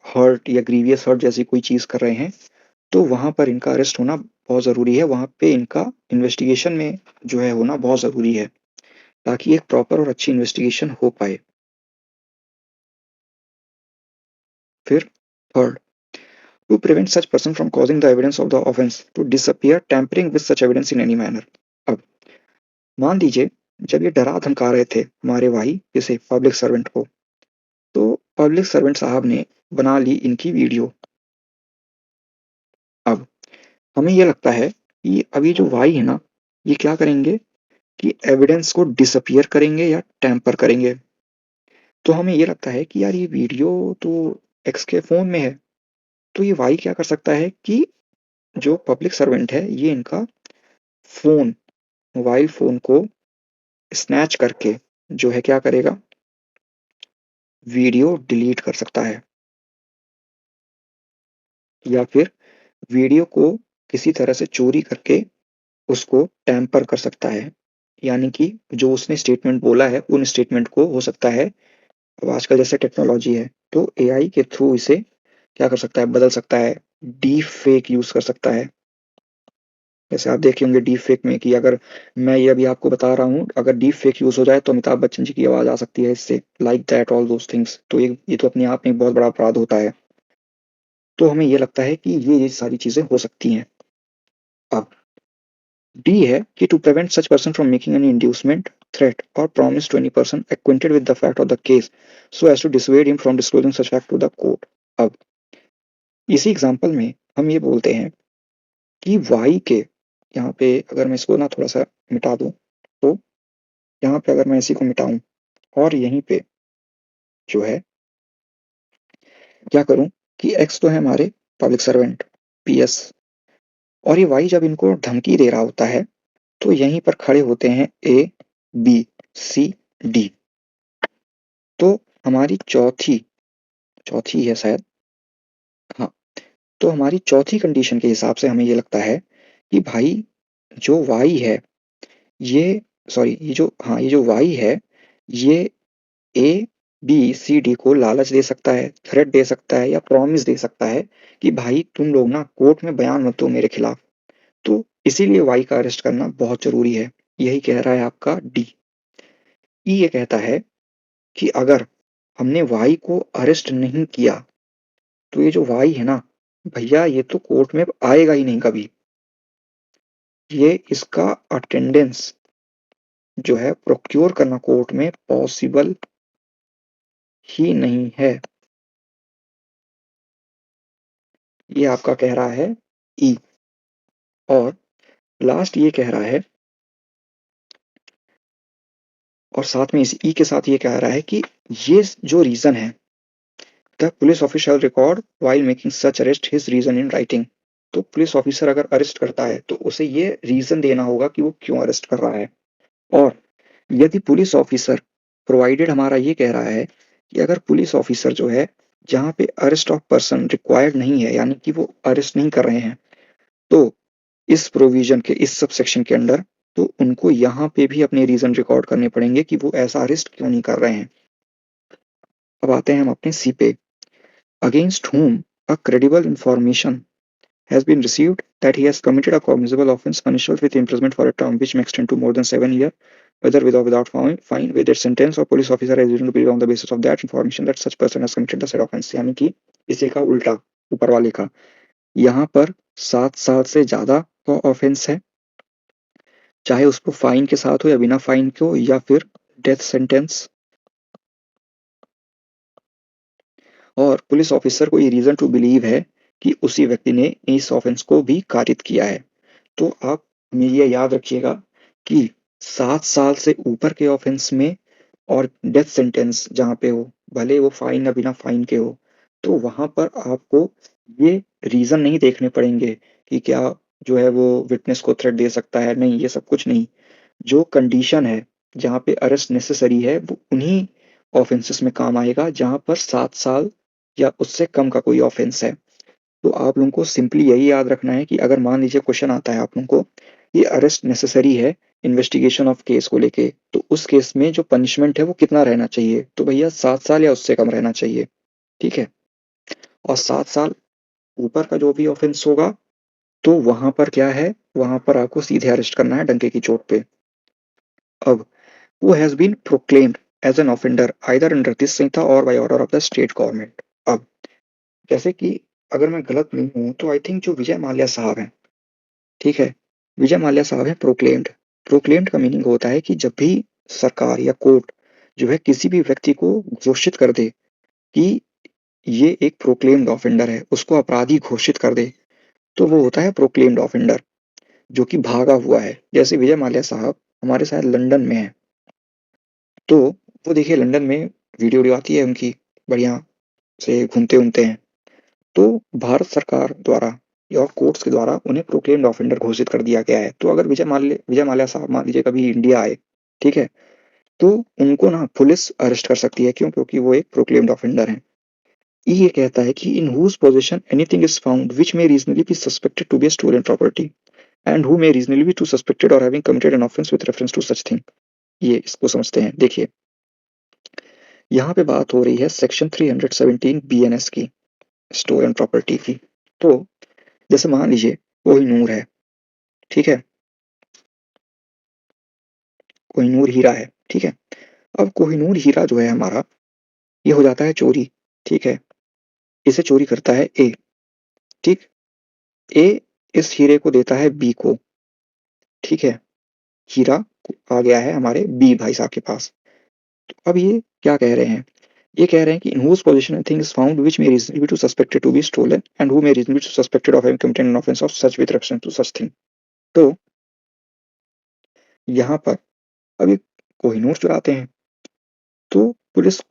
हर्ट या ग्रीवियस हर्ट जैसी कोई चीज़ कर रहे हैं, तो वहाँ पर इनका अरेस्ट होना बहुत ज़रूरी है। वहाँ पे इनका इन्वेस्टिगेशन में जो है होना बहुत ज़रूरी है, ताकि एक प्रॉपर और अच्छी इन्वेस्टिगेशन हो पाए। फिर third, to prevent such person from causing the evidence of the offence to disappear tampering with such evidence in any manner. अब मान लीजिए जब ये डरा धमका रहे थे हमारे भाई किसे पब्लिक सर्वेंट को, तो पब्लिक सर्वेंट साहब ने बना ली इनकी वीडियो। अब हमें ये लगता है कि अभी जो वाई है ना, ये क्या करेंगे कि एविडेंस को डिसअपियर करेंगे या टैम्पर करेंगे। तो हमें ये लगता है कि यार ये वीडियो तो एक्स के फ़ोन में है, तो ये वाई क्या कर सकता है कि जो पब्लिक सर्वेंट है ये इनका फ़ोन, मोबाइल फ़ोन को स्नैच करके जो है क्या करेगा, वीडियो डिलीट कर सकता है या फिर वीडियो को किसी तरह से चोरी करके उसको टैम्पर कर सकता है। यानी कि जो उसने स्टेटमेंट बोला है उन स्टेटमेंट को हो सकता है, अब आजकल जैसे टेक्नोलॉजी है तो एआई के थ्रू इसे क्या कर सकता है, बदल सकता है, डीप फेक यूज़ कर सकता है। जैसे आप देखे होंगे डीप फेक में कि अगर मैं ये अभी आपको बता रहा हूँ, अगर डीप फेक यूज़ हो जाए तो अमिताभ बच्चन जी की आवाज़ आ सकती है इससे, like that all those things. तो ये तो अपने आप में एक बहुत बड़ा अपराध होता है। तो हमें ये लगता है कि ये सारी चीज़ें हो सकती हैं। अब डी है कि to prevent such person from making any inducement, threat और promise to any person acquainted with the fact of the case so as to dissuade him from disclosing such fact to the court. अब इसी example में हम ये बोलते हैं कि Y के यहाँ पे अगर मैं इसको ना थोड़ा सा मिटा दूं, तो यहाँ पे अगर मैं इसी को मिटाऊं और यहीं पे जो है क्या करूं कि एक्स तो है हमारे पब्लिक सर्वेंट पीएस, और ये वाई जब इनको धमकी दे रहा होता है तो यहीं पर खड़े होते हैं ए बी सी डी। तो हमारी चौथी चौथी है शायद, हाँ, तो हमारी चौथी कंडीशन के हिसाब से हमें ये लगता है कि भाई जो वाई है ये, सॉरी ये जो, हाँ ये जो वाई है ये ए बी सी डी को लालच दे सकता है, थ्रेट दे सकता है या प्रॉमिस दे सकता है कि भाई तुम लोग ना कोर्ट में बयान मत दो मेरे खिलाफ। तो इसीलिए वाई का अरेस्ट करना बहुत जरूरी है। यही कह रहा है आपका डी। ई ये कहता है कि अगर हमने वाई को अरेस्ट नहीं किया तो ये जो वाई है ना भैया ये तो कोर्ट में आएगा ही नहीं कभी। ये इसका अटेंडेंस जो है प्रोक्योर करना कोर्ट में पॉसिबल ही नहीं है। ये आपका कह रहा है ई। और लास्ट ये कह रहा है, और साथ में इस ई के साथ ये कह रहा है कि ये जो रीजन है, the police officer record while making such arrest his reason in writing. तो पुलिस ऑफिसर अगर अरेस्ट करता है तो उसे ये रीजन देना होगा कि वो क्यों अरेस्ट कर रहा है। और यदि पुलिस ऑफिसर प्रोवाइडेड, हमारा ये कह रहा है कि अगर पुलिस ऑफिसर जो है जहाँ पे अरेस्ट ऑफ पर्सन रिक्वायर्ड नहीं है यानी कि वो अरेस्ट नहीं कर रहे हैं, तो इस प्रोविजन के इस सब सेक्शन के अंडर तो उनको यहाँ पे भी अपने रीजन रिकॉर्ड करने पड़ेंगे कि वो ऐसा अरेस्ट क्यों नहीं कर रहे हैं। अब आते हैं हम अपने सी पे। Against whom a credible information has been received that he has committed a cognizable offence punishable with imprisonment for a term which may extend to more than 7 years, whether with or without fine, with its sentence, or police officer has reason to believe on the basis of that information that such person has committed the said offence। यानी कि इसी का उल्टा ऊपर वाले का, यहाँ पर 7 साल से ज्यादा का ऑफेंस है, चाहे उसको फाइन के साथ हो या बिना फाइन के हो या फिर डेथ सेंटेंस, और पुलिस ऑफिसर को ये रीजन टू बिलीव है कि उसी व्यक्ति ने इस ऑफेंस को भी कारित किया है। तो आप हमें ये याद रखिएगा कि 7 साल से ऊपर के ऑफेंस में और डेथ सेंटेंस जहाँ पे हो, भले वो फाइन या बिना फाइन के हो, तो वहां पर आपको ये रीजन नहीं देखने पड़ेंगे कि क्या जो है वो विटनेस को थ्रेट दे सकता है, नहीं ये सब कुछ नहीं। जो कंडीशन है जहाँ पे अरेस्ट नेसेसरी है वो उन्हीं ऑफेंसेस में काम आएगा जहाँ पर 7 साल या उससे कम का कोई ऑफेंस है। तो आप लोगों को सिंपली यही याद रखना है कि अगर मान लीजिए क्वेश्चन आता है आप लोगों को ये अरेस्ट नेसेसरी है इन्वेस्टिगेशन ऑफ केस को लेके, तो उस केस में जो पनिशमेंट है वो कितना रहना चाहिए, तो भैया 7 साल या उससे कम रहना चाहिए। ठीक है। और 7 साल ऊपर का जो भी ऑफेंस होगा तो वहां पर क्या है, वहां पर आपको सीधे अरेस्ट करना है डंके की चोट पे। अब who has been proclaimed as an offender either under this Samhita or by order of the state government। अब जैसे कि अगर मैं गलत नहीं हूं तो आई थिंक जो विजय माल्या साहब हैं, ठीक है, विजय माल्या साहब हैं प्रोक्लेम्ड। प्रोक्लेम्ड का मीनिंग होता है कि जब भी सरकार या कोर्ट जो है किसी भी व्यक्ति को घोषित कर दे कि ये एक प्रोक्लेम्ड ऑफेंडर है, उसको अपराधी घोषित कर दे, तो वो होता है प्रोक्लेम्ड ऑफेंडर जो कि भागा हुआ है। जैसे विजय माल्या साहब हमारे साथ लंदन में है, तो वो देखिए लंदन में वीडियो वीडियो आती है उनकी, बढ़िया से घूमते घूमते हैं। तो भारत सरकार द्वारा या कोर्ट्स के द्वारा उन्हें प्रोक्लेम्ड ऑफेंडर घोषित कर दिया गया है। तो अगर विजय माल्या साहब मान लीजिए कभी इंडिया आए, ठीक है, तो उनको ना पुलिस अरेस्ट कर सकती है। क्यों? क्योंकि वो एक प्रोक्लेम्ड ऑफेंडर है। ये कहता है कि in whose possession anything is found which may reasonably be suspected to be stolen property and who may reasonably be to suspected और having committed an offence with reference to such thing. ये इसको समझते हैं। देखिए यहाँ पे बात हो रही है सेक्शन 317 बीएनएस की, स्टोलन प्रॉपर्टी की। तो जैसे मान लीजिए कोहिनूर है, ठीक है, कोहिनूर हीरा है, ठीक है। अब कोहिनूर हीरा जो है हमारा ये हो जाता है चोरी, ठीक है, इसे चोरी करता है ए, ठीक। ए इस हीरे को देता है बी को, ठीक है? हीरा आ गया है हमारे बी भाई साहब के पास। तो अब ये क्या कह रहे हैं? ये कह रहे हैं कि इन whose possession a thing is found which may reasonably be to suspected to be stolen and who may reasonably be suspected of having committed an offence of such with reference to such thing। तो यहाँ पर अभी कोहिनूर चुराते हैं, तो police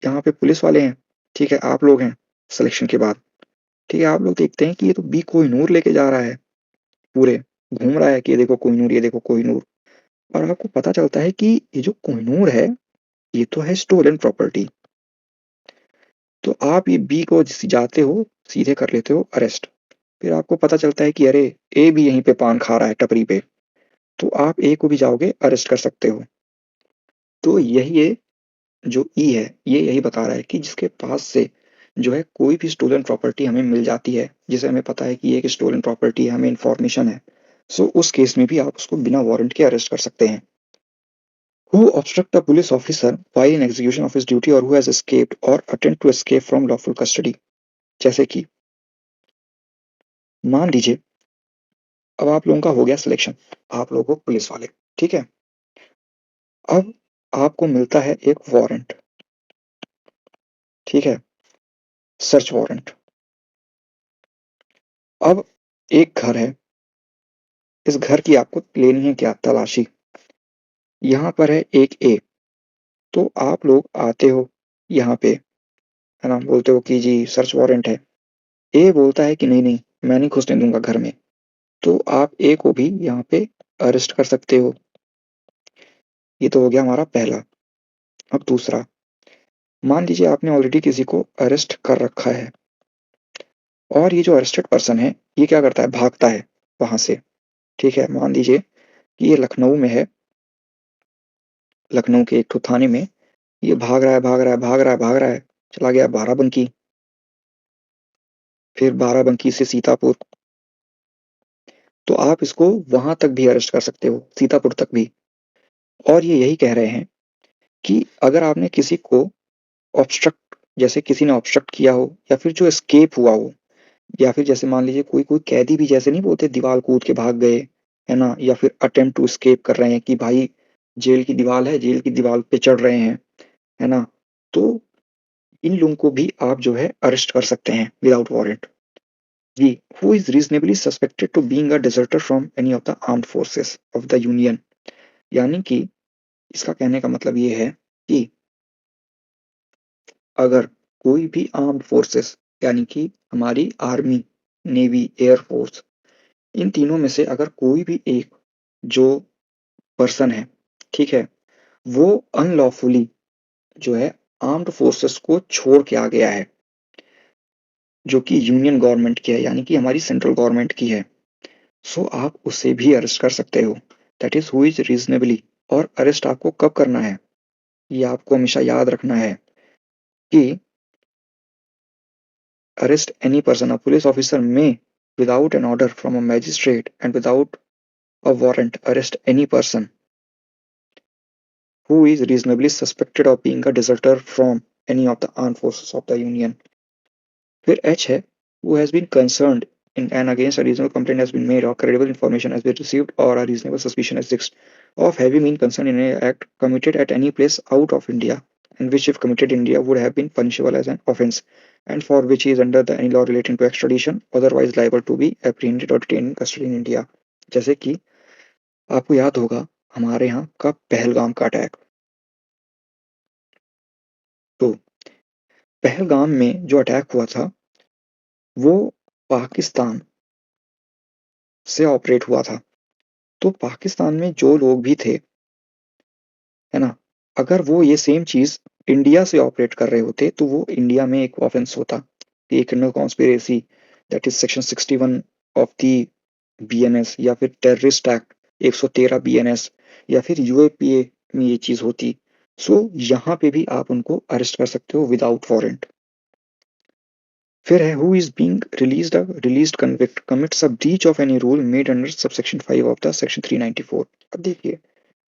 यहाँ पे police वाले हैं, ठीक है? आप लोग हैं सिलेक्शन के बाद, ठीक है? आप लोग देखते हैं कि ये तो बी कोहिनूर लेके जा रहा है पूरे, घूम रहा है कि ये देखो कोहिनूर, ये देखो कोहिनूर। और आपको पता चलता है कि ये जो कोहिनूर है, ये तो है स्टोलन प्रॉपर्टी। तो आप ये बी को जाते हो, सीधे कर लेते हो अरेस्ट। फिर आपको पता चलता है कि अरे ए भी यहीं पे पान खा रहा है टपरी पे, तो आप ए को भी जाओगे अरेस्ट कर सकते हो। तो यही है जो ई है, ये यही बता रहा है कि जिसके पास से जो है कोई भी स्टोलन प्रॉपर्टी हमें मिल जाती है, जिसे हमें पता है कि ये एक स्टोलन प्रॉपर्टी है, हमें इन्फॉर्मेशन है, सो उस केस में भी आप उसको बिना वारंट के अरेस्ट कर सकते हैं। Who obstruct a police officer while in execution of his duty or who has escaped or attempt to escape from lawful custody। जैसे कि मान लीजिए अब आप लोगों का हो गया सिलेक्शन, आप लोग हो पुलिस वाले, ठीक है? अब आपको मिलता है एक वारंट, ठीक है? Search warrant. अब एक घर है, इस घर की आपको लेनी है क्या? तलाशी। यहाँ पर है एक ए, तो आप लोग आते हो यहाँ पे, है ना? बोलते हो कि जी सर्च वारंट है। ए बोलता है कि नहीं, नहीं, मैं नहीं घुसने दूँगा घर में। तो आप ए को भी यहाँ पे अरेस्ट कर सकते हो। ये तो हो गया हमारा पहला। अब दूसरा, मान लीजिए आपने ऑलरेडी किसी को अरेस्ट कर रखा है और ये जो अरेस्टेड पर्सन है, ये क्या करता है? भागता है वहाँ से, ठीक है? मान लीजिए कि ये लखनऊ में है, लखनऊ के एक ठो थाने में, ये भाग रहा है, भाग रहा है, भाग रहा है, भाग रहा है, चला गया बाराबंकी, फिर बाराबंकी से सीतापुर, तो आप इसको वहाँ तक भी अरेस्ट कर सकते हो, सीतापुर तक भी। और ये यही कह रहे हैं कि अगर आपने किसी को ऑब्स्ट्रक्ट, जैसे किसी ने ऑब्स्ट्रक्ट किया हो या फिर जो एस्केप हुआ हो, या फिर जैसे मान लीजिए कोई कोई कैदी भी जैसे नहीं बोलते दीवार कूद के भाग गए, है ना? या फिर अटेम्प्ट टू एस्केप कर रहे हैं कि भाई जेल की दीवार है, जेल की दीवार पे चढ़ रहे हैं, है ना? तो इन लोगों को भी आप जो है अरेस्ट कर सकते हैं without warrant. G, who is reasonably suspected to being a deserter from any of the armed forces of the Union. यानी कि इसका कहने का मतलब ये है कि अगर कोई भी आर्म्ड फोर्सेस यानी कि हमारी आर्मी, नेवी, एयर फोर्स, इन तीनों में से अगर कोई भी एक जो पर्सन है, ठीक है? वो अनलॉफुली जो है आर्म्ड फोर्सेस को छोड़ के आ गया है, जो कि यूनियन गवर्नमेंट की है यानी कि हमारी सेंट्रल गवर्नमेंट की है, सो आप उसे भी अरेस्ट कर सकते हो। That is who is reasonably. और अरेस्ट आपको कब करना है? ये आपको हमेशा याद रखना है कि arrest any person, a police officer may, without an order from a magistrate and without a warrant, arrest any person who is reasonably suspected of being a deserter from any of the armed forces of the union। फिर H है, who has been concerned in and against a reasonable complaint has been made or credible information has been received or a reasonable suspicion exists of having been concerned in an act committed at any place out of India and which if committed in India would have been punishable as an offence and for which he is under the any law relating to extradition otherwise liable to be apprehended or detained in custody in India। जैसे कि आपको याद होगा हमारे यहाँ का पहलगाम का attack, तो पहलगाम में जो अटैक हुआ था वो पाकिस्तान से ऑपरेट हुआ था। तो पाकिस्तान में जो लोग भी थे, है ना? अगर वो ये सेम चीज़ इंडिया से ऑपरेट कर रहे होते, तो वो इंडिया में एक ऑफेंस होता। ये criminal conspiracy that is section 61 of the BNS या फिर टेररिस्ट एक्ट 113 बीएनएस या फिर यूएपीए में ये चीज़ होती। सो यहाँ पे भी आप उनको अरेस्ट कर सकते हो विदाउट वारंट। फिर है who is being released convict commits a breach of any rule made under subsection 5 of the section 394। अब देखिए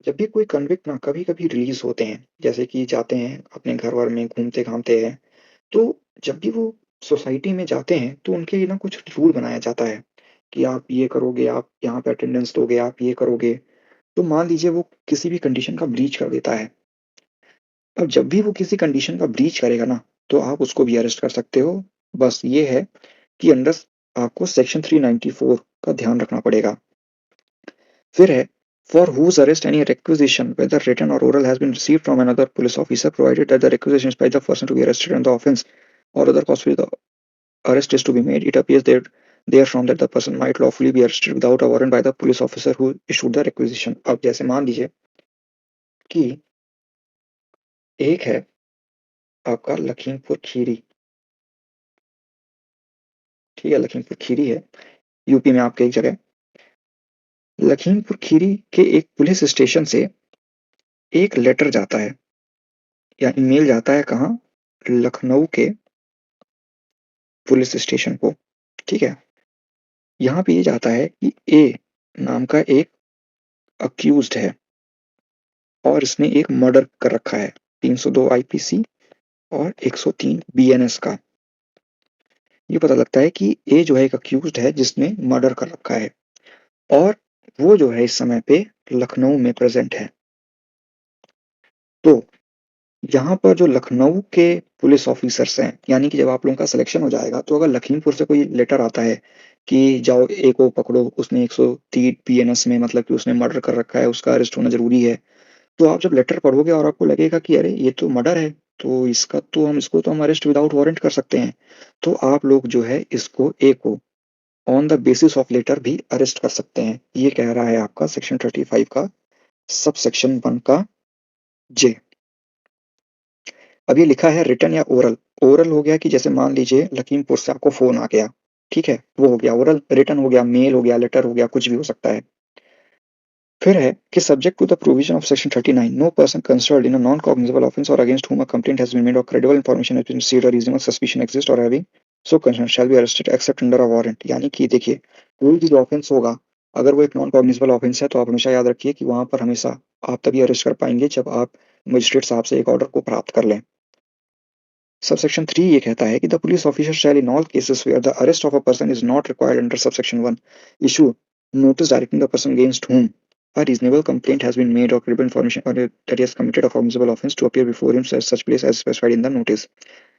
जब भी कोई कन्विक्ट ना कभी-कभी रिलीज़ होते हैं, जैसे कि जाते हैं अपने घर-वर में घूमते-घामते हैं, तो जब भी वो सोसाइटी में जाते हैं, तो उनके लिए ना कुछ रूल बनाया जाता है कि आप ये करोगे, आप यहाँ पे अटेंडेंस दोगे, आप ये करोगे। तो मान लीजिए वो किसी भी कंडीशन का ब्रीच कर देता है। अब जब भी वो किसी कंडीशन का ब्रीच करेगा ना, तो आप उसको भी अरेस्ट कर सकते हो। बस ये है कि अंडर आपको सेक्शन 394 का ध्यान रखना पड़ेगा। फिर है for whose arrest any requisition whether written or oral has been received from another police officer provided that the requisition is by the person to be arrested and the offence or other cause for the arrest is to be made, it appears that therefrom that the person might lawfully be arrested without a warrant by the police officer who issued the requisition। अब जैसे मान लीजिए कि एक है आपका लखीमपुर खीरी, ठीक है, लखीमपुर खीरी है, यूपी में आपके एक जगह। लखीमपुर खीरी के एक पुलिस स्टेशन से एक लेटर जाता है या ईमेल जाता है, कहाँ? लखनऊ के पुलिस स्टेशन को, ठीक है। यहाँ पे ये जाता है कि ए नाम का एक अक्यूज्ड है और इसने एक मर्डर कर रखा है 302 आईपीसी और 103 बीएनएस का। ये पता लगता है कि ए जो है एक अक्यूज्ड है जिसने मर्डर कर रखा है और वो जो है इस समय पे लखनऊ में प्रेजेंट है। तो यहाँ पर जो लखनऊ के पुलिस ऑफिसर्स हैं, यानी कि जब आप लोगों का सिलेक्शन हो जाएगा, तो अगर लखीमपुर से कोई लेटर आता है कि जाओ ए को पकड़ो, उसने 103 बीएनएस में मतलब कि उसने मर्डर कर रखा है, उसका अरेस्ट होना जरूरी है। तो आप जब लेटर पढ़ोगे और आपको लगेगा कि अरे ये तो मर्डर है, तो इसको तो हम अरेस्ट विदाउट वारंट कर सकते हैं। तो आप लोग जो है इसको ए को on the basis of letter भी अरेस्ट कर सकते हैं। ये कह रहा है आपका सेक्शन 35 का सब सेक्शन 1 का जे। अब ये लिखा है रिटन या ओरल। ओरल हो गया कि जैसे मान लीजिए लखीमपुर से आपको फोन आ गया, ठीक है, वो हो गया ओरल। रिटन हो गया मेल हो गया, लेटर हो गया, कुछ भी हो सकता है। फिर है कि subject to the provision of section 39 no person concerned in a non cognizable offence और against whom a complaint has been made और credible information has been received और रीजनेबल सस्पिशन एग्जिस्ट और having so concern shall be arrested except under a warrant. यानी कि देखिए, कोई भी जो ऑफेंस होगा, अगर वो एक नॉन कॉग्निजेबल ऑफेंस है, तो आप हमेशा याद रखिए कि वहां पर हमेशा आप तभी अरेस्ट कर पाएंगे जब आप मजिस्ट्रेट साहब से एक ऑर्डर को प्राप्त कर लें। सबसेक्शन 3 ये कहता है कि the police officer shall in all cases where the arrest of a person is not required under subsection 1 issue notice directing the person against whom a reasonable complaint has been made or credible information or that he has committed a forcible offense to appear before him at such place as specified in the notice।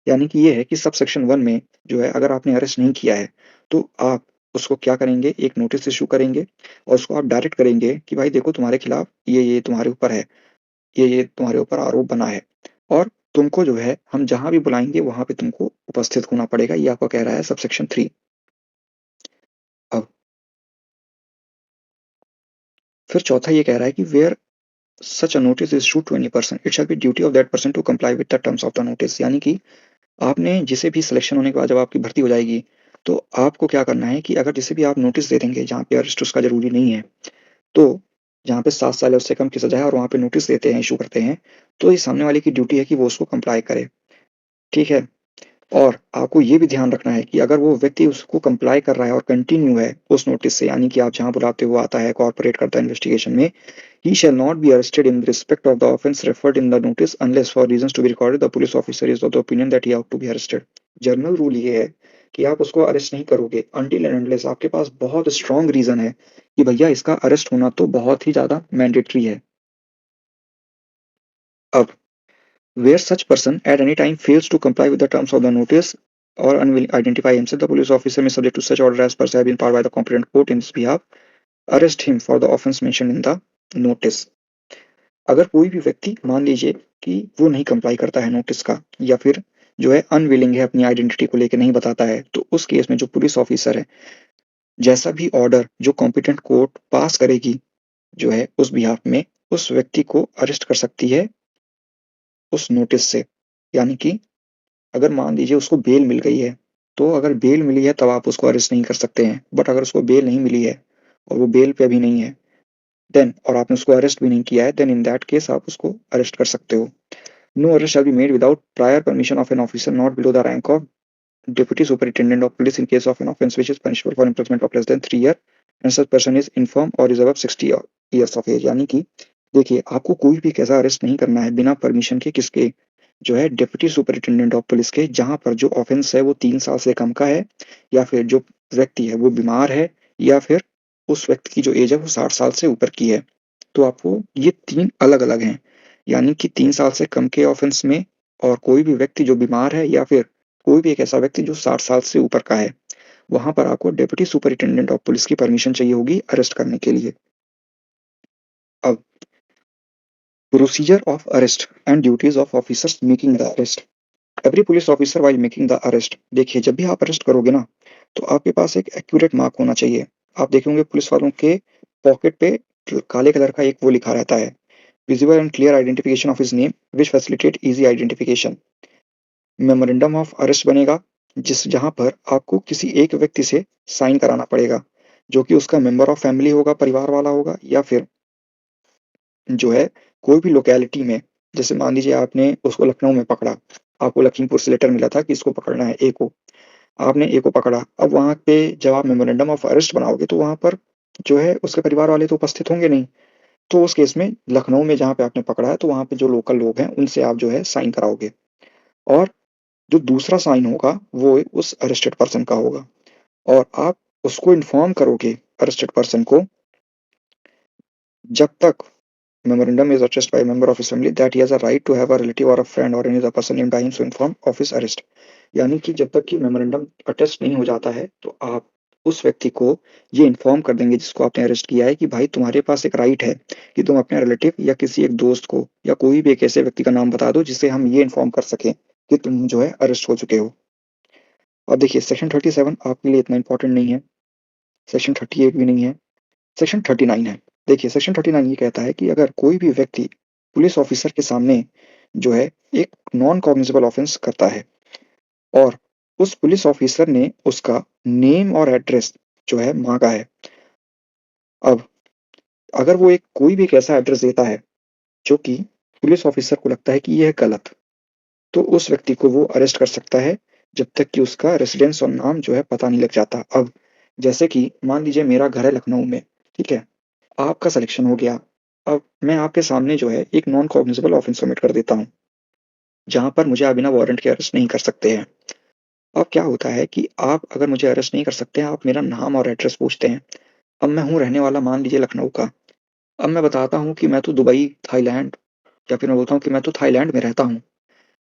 यानी कि ये है कि sub section 1 में जो है अगर आपने अरेस्ट नहीं किया है, तो आप उसको क्या करेंगे, एक नोटिस इशू करेंगे और उसको आप डायरेक्ट करेंगे कि भाई देखो तुम्हारे खिलाफ ये तुम्हारे ऊपर है, ये तुम्हारे ऊपर आरोप बना है और तुमको जो है हम जहां भी बुलाएंगे वहां पे तुमको उपस्थित होना पड़ेगा। ये आपका कह रहा है सबसेक्शन 3। अब फिर चौथा ये कह रहा है कि where such a notice is issued to any person it shall be duty of that person to comply with the terms of the notice. यानी कि आपने जिसे भी सिलेक्शन होने के बाद जब आपकी भर्ती हो जाएगी, तो आपको क्या करना है कि अगर जिसे भी आप नोटिस दे देंगे जहाँ पे अरेस्ट उसका जरूरी नहीं है, तो जहाँ पे 7 साल या उससे कम की सजा है और वहां पे नोटिस देते हैं, इशू करते हैं, तो ये सामने वाले की ड्यूटी है कि वो उसको कंप्लाई करे, ठीक है। और आपको ये भी ध्यान रखना है कि अगर वो व्यक्ति उसको कंप्लाई कर रहा है और कंटिन्यू है उस नोटिस से, यानी कि आप जहां बुलाते हो आता है, कॉर्पोरेट करता है इन्वेस्टिगेशन में, he shall not be arrested in respect of the offence referred in the notice unless for reasons to be recorded the police officer is of the opinion that he ought to be arrested। General rule ये है कि आप उसको arrest नहीं करोगे until and unless आपके पास बहुत strong reason है कि भैया इसका अरेस्ट होना तो बहुत ही ज्यादा मैंडेटरी है। अब where such person at any time fails to comply with the terms of the notice or unwilling identify himself, the police officer may subject to such order as per have been passed by the competent court in his behalf, arrest him for the offence mentioned in the notice। अगर कोई भी व्यक्ति मान लीजिए कि वो नहीं comply करता है नोटिस का या फिर जो है अनविलिंग है, अपनी आइडेंटिटी को लेकर नहीं बताता है, तो उस केस में जो पुलिस ऑफिसर है, जैसा भी ऑर्डर जो कॉम्पिटेंट कोर्ट पास करेगी जो है उस बिहाफ में, उस व्यक्ति को अरेस्ट कर सकती है उस नोटिस से। यानी कि अगर मान लीजिए उसको बेल मिल गई है, तो अगर बेल मिली है तब आप उसको अरेस्ट नहीं कर सकते हैं, बट अगर उसको बेल नहीं मिली है और वो बेल पे अभी नहीं है देन, और आपने उसको अरेस्ट भी नहीं किया है, देन इन दैट केस आप उसको अरेस्ट कर सकते हो। No arrest shall be made without prior permission of an officer not below the rank of deputy superintendent of police in case of an offence which is punishable for imprisonment of less than 3 year and such person is infirm or is above 60 years of age। यानी कि देखिए, आपको कोई भी कैसा arrest नहीं करना है बिना परमिशन के, किसके? जो है डिप्टी सुपरिटेंडेंट ऑफ पुलिस के, जहां पर जो ऑफेंस है वो 3 साल से कम का है या फिर जो व्यक्ति है वो बीमार है या फिर उस व्यक्ति की जो एज है वो 60 साल से ऊपर की है। तो आपको ये 3 अलग-अलग हैं। यानी कि 3 साल से कम के ऑफेंस में और कोई भी व्यक्ति जो बीमार है या फिर कोई भी एक ऐसा व्यक्ति जो 60 साल से ऊपर का है, वहाँ पर आपको डिप्टी सुपरिटेंडेंट ऑफ पुलिस की परमिशन चाहिए होगी अरेस्ट करने के लिए। अब procedure of arrest and duties of officers making the arrest. Every police officer while making the arrest, देखिए जब भी आप अरेस्ट करोगे ना, तो आपके पास एक एक्यूरेट मार्क होना चाहिए। आप देखेंगे पुलिस वालों के पॉकेट पे काले कलर का एक वो लिखा रहता है, visible and clear identification of his name which facilitate easy identification. Memorandum of arrest बनेगा, जहां पर आपको किसी एक व्यक्ति से साइन कराना पड़ेगा, जो कि उसका मेंबर ऑफ फैमिली होगा, परिवार वाला होगा, या फिर जो है कोई भी लोकेलिटी में, जैसे मान लीजिए आपने उसको लखनऊ में पकड़ा, आपको लखीमपुर से लेटर मिला था कि इसको पकड़ना है ए को, आपने ए को पकड़ा। अब वहाँ पे जब आप मेमोरेंडम ऑफ अरेस्ट बनाओगे तो वहाँ पर जो है उसके परिवार वाले तो उपस्थित होंगे नहीं। तो उस केस में लखनऊ में जहाँ पे आपने पकड़ा है तो वहाँ पे जो लोकल लोग हैं उनसे आप जो है साइन कराओगे, और जो दूसरा साइन होगा वो उस अरेस्टेड पर्सन का होगा, और आप उसको इन्फॉर्म करोगे अरेस्टेड पर्सन को, जब तक memorandum is addressed by a member of his family that he has a right to have a relative or a friend or any other person named by him to inform of his arrest। यानी कि जब तक कि memorandum attest नहीं हो जाता है तो आप उस व्यक्ति को ये इन्फॉर्म कर देंगे जिसको आपने अरेस्ट किया है कि भाई तुम्हारे पास एक राइट है कि तुम अपने रिलेटिव या किसी एक दोस्त को या कोई भी एक ऐसे व्यक्ति का नाम बता दो जिससे हम ये इन्फॉर्म कर सकें कि तुम जो है अरेस्ट हो चुके हो। अब देखिए सेक्शन 37 आपके लिए इतना इंपॉर्टेंट नहीं है, सेक्शन 38 भी नहीं है, सेक्शन 39 है। देखिए सेक्शन 39 ये कहता है कि अगर कोई भी व्यक्ति पुलिस ऑफिसर के सामने जो है एक नॉन कॉग्निजेबल ऑफेंस करता है और उस पुलिस ऑफिसर ने उसका नेम और एड्रेस जो है मांगा है, अब अगर वो एक कोई भी एक ऐसा एड्रेस देता है जो कि पुलिस ऑफिसर को लगता है कि यह है गलत, तो उस व्यक्ति को वो अरेस्ट कर सकता है जब तक कि उसका रेसिडेंस और नाम जो है पता नहीं लग जाता। अब जैसे कि मान लीजिए मेरा घर है लखनऊ में, ठीक है, आपका सिलेक्शन हो गया। अब मैं आपके सामने जो है एक नॉन कॉग्निजेबल ऑफेंस कमिट कर देता हूँ, जहाँ पर मुझे आप बिना वारंट के अरेस्ट नहीं कर सकते हैं। अब क्या होता है कि आप अगर मुझे अरेस्ट नहीं कर सकते हैं, आप मेरा नाम और एड्रेस पूछते हैं। अब मैं हूँ रहने वाला मान लीजिए लखनऊ का। अब मैं बताता हूँ कि मैं तो दुबई, थाईलैंड, या फिर मैं बोलता हूँ कि मैं तो थाईलैंड में रहता हूँ।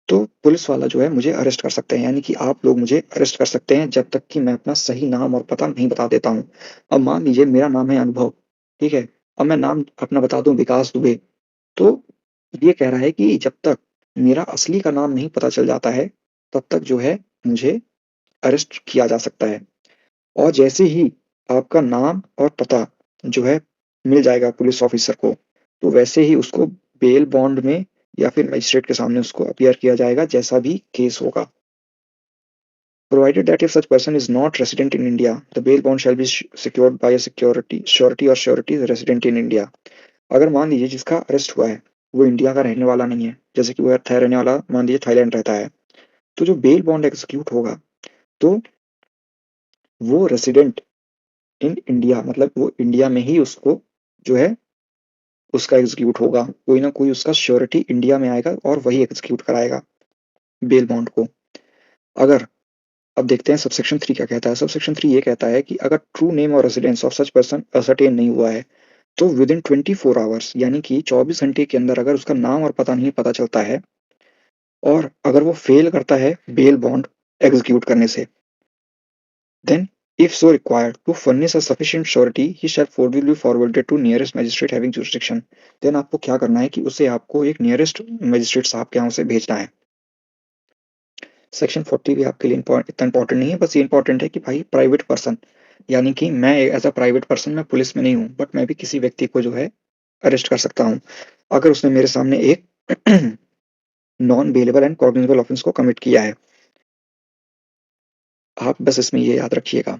तो पुलिस वाला जो है मुझे अरेस्ट कर सकते हैं, यानी कि आप लोग मुझे अरेस्ट कर सकते हैं जब तक कि मैं अपना सही नाम और पता नहीं बता देता हूँ। अब मान लीजिए मेरा नाम है अनुभव, ठीक है? अब मैं नाम अपना बता दूँ विकास दुबे, तो ये कह रहा है कि जब तक मेरा असली का नाम नहीं पता चल जाता है, तब तक जो है मुझे अरेस्ट किया जा सकता है। और जैसे ही आपका नाम और पता जो है मिल जाएगा पुलिस ऑफिसर को, तो वैसे ही उसको बेल बॉन्ड में या फिर मजिस्ट्रेट के सामने उसको अपीयर किया जाएगा, जैसा भी केस होगा। Provided that if such person is not resident in India, the bail bond shall be secured by a surety or sureties resident in India। अगर मान लीजिए जिसका अरेस्ट हुआ है, वो इंडिया का रहने वाला नहीं है, जैसे कि वो रहने वाला मान लीजिए थाईलैंड रहता है, तो जो बेल बॉन्ड एग्जीक्यूट होगा, तो वो रेसिडेंट इन इंडिया, मतलब वो इंडिया में ही उसको जो है उसका एग्जीक्यूट होगा। कोई ना कोई उसका श्योरिटी इंडिया में आएगा और वही एग्जीक्यूट कराएगा बेल बॉन्ड को। अगर अब देखते हैं सबसेक्शन 3 क्या कहता है। सबसेक्शन 3 ये कहता है कि अगर ट्रू नेम और residence of such person ascertain नहीं हुआ है, तो विद इन 24 आवर्स, यानी कि 24 घंटे के अंदर अगर उसका नाम और पता नहीं पता चलता है, और अगर वो फेल करता है बेल बॉन्ड एग्जीक्यूट करने से, then if so required to furnish a sufficient surety he shall forwardly be forwarded to nearest magistrate having jurisdiction। Then आपको क्या करना है कि उसे आपको एक नियरेस्ट मजिस्ट्रेट साहब के यहाँ उसे भेजना है। सेक्शन 40 भी आपके लिए इतना इंपॉर्टेंट नहीं है, बस ये इंपॉर्टेंट है कि भाई प्राइवेट पर्सन, यानी कि मैं एज अ प्राइवेट पर्सन मैं पुलिस में नहीं हूँ, बट मैं भी किसी व्यक्ति को जो है अरेस्ट कर सकता हूँ अगर उसने मेरे सामने एक non bailable and cognizable offence को कमिट किया है। आप बस इसमें ये याद रखिएगा,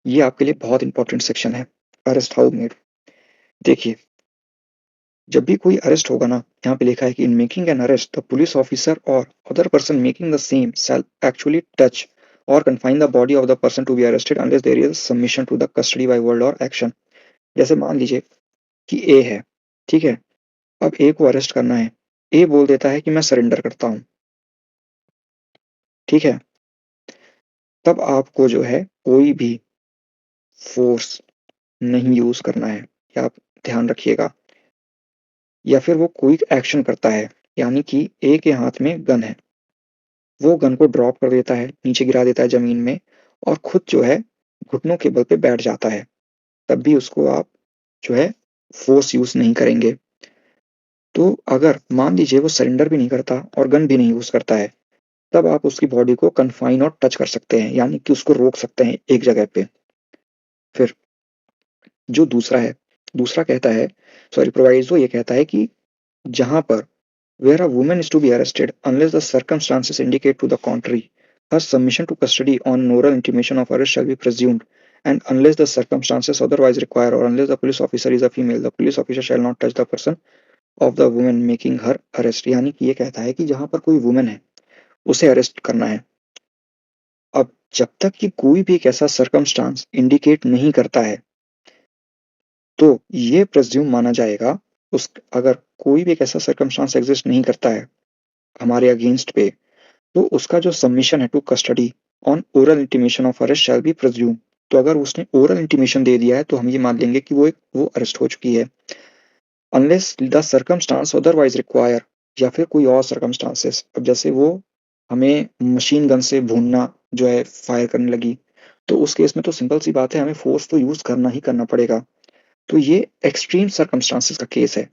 ये आपके लिए बहुत इंपॉर्टेंट सेक्शन है, अरेस्ट हाउ मेड। देखिए जब भी कोई अरेस्ट होगा ना, यहाँ पे लिखा है कि in making an arrest the police officer और other person making the same shall actually touch और confine the body of the person to be arrested unless there is submission to the custody by word or action। जैसे मान लीजिए कि ए है, ठीक है, अब ए को अरेस्ट करना है, ए बोल देता है कि मैं सरेंडर करता हूँ, ठीक है, तब आपको जो है कोई भी फोर्स नहीं यूज़ करना है, या आप ध्यान रखिएगा। या फिर वो कोई एक्शन करता है, यानी कि ए के हाथ में गन है, वो गन को ड्रॉप कर देता है, नीचे गिरा देता है ज़मीन में और खुद जो है घुटनों के बल पे बैठ जाता है, तब भी उसको आप जो है फ़ोर्स यूज़ नहीं करेंगे। तो अगर मान लीजिए वो सरेंडर भी नहीं करता और गन भी नहीं यूज़ करता है, तब आप उसकी बॉडी को कन्फाइन और टच कर सकते हैं, यानी कि उसको रोक सकते हैं एक जगह पे। फिर जो दूसरा कहता है, प्रोविसो ये कहता है कि जहाँ पर where a woman is to be arrested unless the circumstances indicate to the contrary, her submission to custody on an oral intimation of arrest shall be presumed, and unless the circumstances otherwise require or unless the police officer is a female, the police officer shall not touch the person of the woman making her arrest। यानी कि ये कहता है कि जहाँ पर कोई woman है उसे अरेस्ट करना है। अब जब तक कि कोई भी एक ऐसा सर्कमस्टांस इंडिकेट नहीं करता है, तो ये प्रेज्यूम माना जाएगा, उस अगर कोई भी एक ऐसा सर्कमस्टांस एग्जिस्ट नहीं करता है हमारे अगेंस्ट पे, तो उसका जो सबमिशन है to custody on oral intimation of arrest shall be presume. तो अगर उसने ओरल इंटीमेशन दे दिया है तो हम ये मान लेंगे कि वो अरेस्ट हो चुकी है, unless the circumstance otherwise require, या फिर कोई और सर्कमस्टांसेस। अब जैसे वो हमें मशीन गन से भूनना जो है फायर करने लगी, तो उस केस में तो सिंपल सी बात है, हमें फोर्स तो यूज करना ही करना पड़ेगा। तो ये एक्सट्रीम सर्कमस्टांसेस का केस है।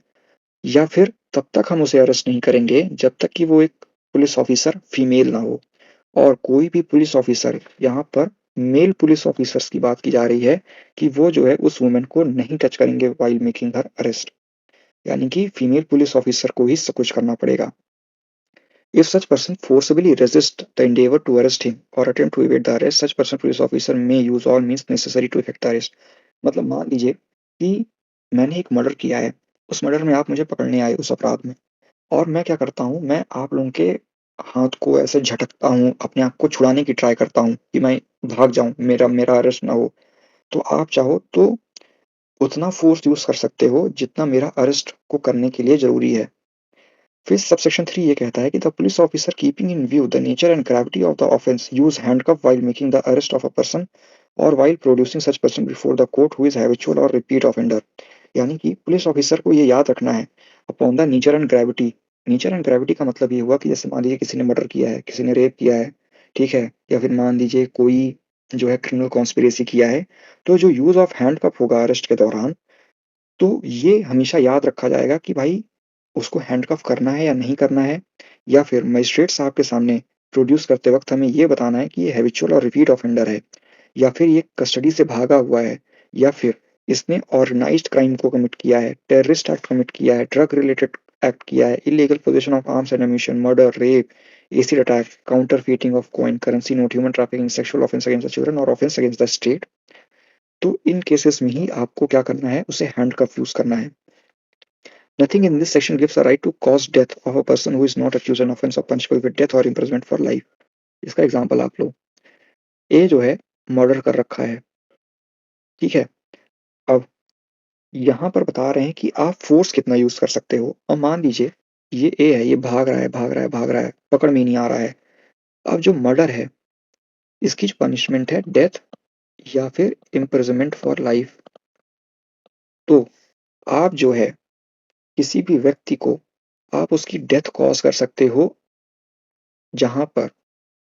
या फिर तब तक हम उसे अरेस्ट नहीं करेंगे जब तक कि वो एक पुलिस ऑफिसर फीमेल ना हो, और कोई भी पुलिस ऑफिसर, यहाँ पर मेल पुलिस ऑफिसर्स की बात की जा रही है, कि वो जो है उस वुमन को नहीं टच करेंगे व्हाइल मेकिंग हर अरेस्ट, यानी कि फीमेल पुलिस ऑफिसर को ही सब कुछ करना पड़ेगा। If such person forcibly resist the endeavor to arrest him or attempt to evade the arrest, such person police officer may use all means necessary to effect the arrest। मतलब मान लीजिए कि मैंने एक मर्डर किया है, उस मर्डर में आप मुझे पकड़ने आए उस अपराध में, और मैं क्या करता हूँ, मैं आप लोगों के हाथ को ऐसे झटकता हूँ, अपने आप को छुड़ाने की ट्राई करता हूँ कि मैं भाग जाऊँ, मेरा मेरा अरेस्ट ना हो। तो आप चाहो तो उतना फोर्स यूज कर सकते हो जितना मेरा अरेस्ट को करने के लिए जरूरी है। फिर सबसेक्शन 3 ये कहता है कि the police officer keeping in view the nature and gravity of the offence use handcuff while making the arrest of a person और while producing such person before the court who is habitual और repeat offender. यानी कि police officer को ये याद रखना है upon the nature and gravity. Nature and gravity का मतलब ये हुआ कि जैसे मान लीजिए किसी ने मर्डर किया है, किसी ने रेप किया है, ठीक है, या फिर मान लीजिए कोई जो है क्रिमिनल कॉन्स्पिरेसी किया है, तो जो यूज ऑफ हैंडकफ होगा अरेस्ट के दौरान, तो ये हमेशा याद रखा जाएगा कि भाई उसको हैंडकफ करना है या नहीं करना है, या फिर मजिस्ट्रेट साहब के सामने प्रोड्यूस करते वक्त हमें ये बताना है कि ये हैबिचुअल और रिपीट ऑफेंडर है, या फिर ये कस्टडी से भागा हुआ है, या फिर इसने ऑर्गेनाइज्ड क्राइम को कमिट किया है, टेररिस्ट एक्ट कमिट किया है, ड्रग रिलेटेड एक्ट किया है, illegal position of arms and ammunition, murder, rape, acid attack, counterfeiting of coin, currency note, human trafficking, sexual offence against the children और offence against the state. तो इन cases में ही आपको क्या करना है, उसे हैंडकफ यूज करना है। Nothing in this section gives a right to cause death of a person who is not accused an offense of punishable with death or imprisonment for life। इसका एग्जांपल आप लो, ए जो है मर्डर कर रखा है, ठीक है। अब यहाँ पर बता रहे हैं कि आप फोर्स कितना यूज कर सकते हो। अब मान लीजिए ये ए है, ये भाग रहा है भाग रहा है भाग रहा है, पकड़ में नहीं आ रहा है। अब जो मर्डर है, इसकी जो पनिशमेंट है डेथ या फिर इम्प्रिजनमेंट फॉर लाइफ। तो आप जो है किसी भी व्यक्ति को आप उसकी डेथ कॉज कर सकते हो, जहां पर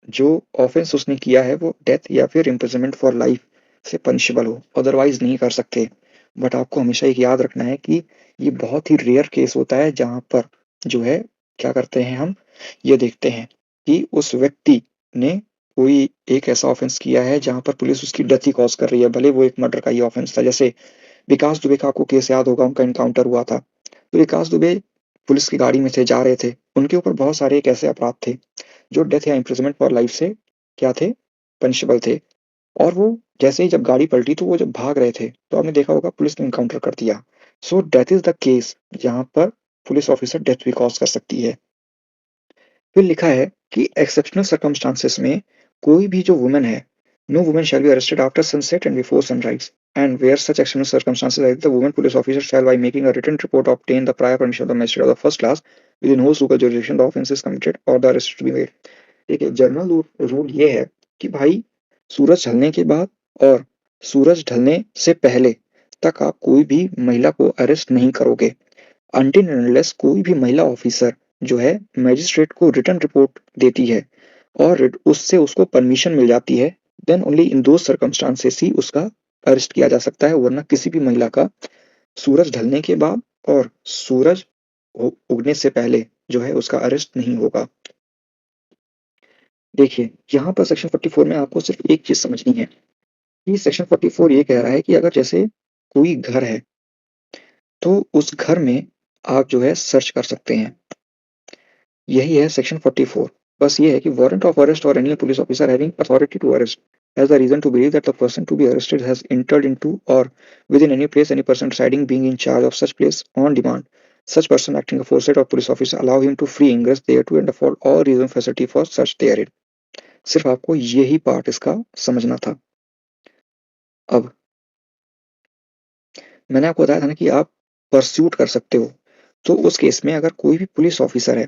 जो ऑफेंस उसने किया है वो डेथ या फिर इम्प्रिजनमेंट फॉर लाइफ से पनिशेबल हो, अदरवाइज नहीं कर सकते। बट आपको हमेशा एक याद रखना है कि ये बहुत ही रेयर केस होता है जहां पर जो है क्या करते हैं, हम ये देखते हैं कि उस व्यक्ति ने कोई एक ऐसा ऑफेंस किया है जहां पर पुलिस उसकी डेथ ही कॉज कर रही है, भले वो एक मर्डर का ही ऑफेंस था। जैसे विकास दुबे का आपको केस याद होगा, उनका इनकाउंटर हुआ था। तो विकास दुबे पुलिस की गाड़ी में थे, जा रहे थे, उनके ऊपर बहुत सारे एक ऐसे अपराध थे जो डेथ या इम्प्रिजनमेंट फॉर लाइफ से क्या थे, पनिशेबल थे। और वो जैसे ही जब गाड़ी पलटी तो वो जब भाग रहे थे तो आपने देखा होगा पुलिस ने इनकाउंटर कर दिया। So death is the case जहां पर पुलिस ऑफिसर डेथ भी कॉज कर सकती है। फिर लिखा है कि एक्सेप्शनल सर्कमस्टांसेस में कोई भी जो वुमेन है, no women shall be arrested after sunset and before sunrise, and where such exceptional circumstances arise, the woman police officer shall, by making a written report, obtain the prior permission of the magistrate of the first class within whose local jurisdiction the offence is committed or the arrest to be made। ठीक है, general rule ये है कि भाई सूरज ढलने के बाद और सूरज ढलने से पहले तक आप कोई भी महिला को अरेस्ट नहीं करोगे। अनटिल एंड अनलेस कोई भी महिला ऑफिसर जो है मजिस्ट्रेट को रिटन रिपोर्ट देती है और उससे उसको परमिशन मिल जाती है, then only in those circumstances ही उसका अरेस्ट किया जा सकता है, वरना किसी भी महिला का सूरज ढलने के बाद और सूरज उगने से पहले जो है उसका अरेस्ट नहीं होगा। देखिए, यहाँ पर सेक्शन 44 में आपको सिर्फ एक चीज समझनी है कि सेक्शन 44 ये कह रहा है कि अगर जैसे कोई घर है तो उस घर में आप जो है सर्च कर सकते हैं। यही है सेक्शन 44। बस ये है कि वारंट ऑफ अरेस्ट और any police officer having authority to arrest has the reason to believe that the person to be arrested has entered into or within any place any person residing being in charge of such place on demand. Such person acting aforesaid or police officer allow him to free ingress thereto and afford all reasonable facility for such therein. सिर्फ आपको यही part इसका समझना था। अब मैंने आपको बताया था ना कि आप परस्यूट कर सकते हो, तो उस केस में अगर कोई भी पुलिस ऑफिसर है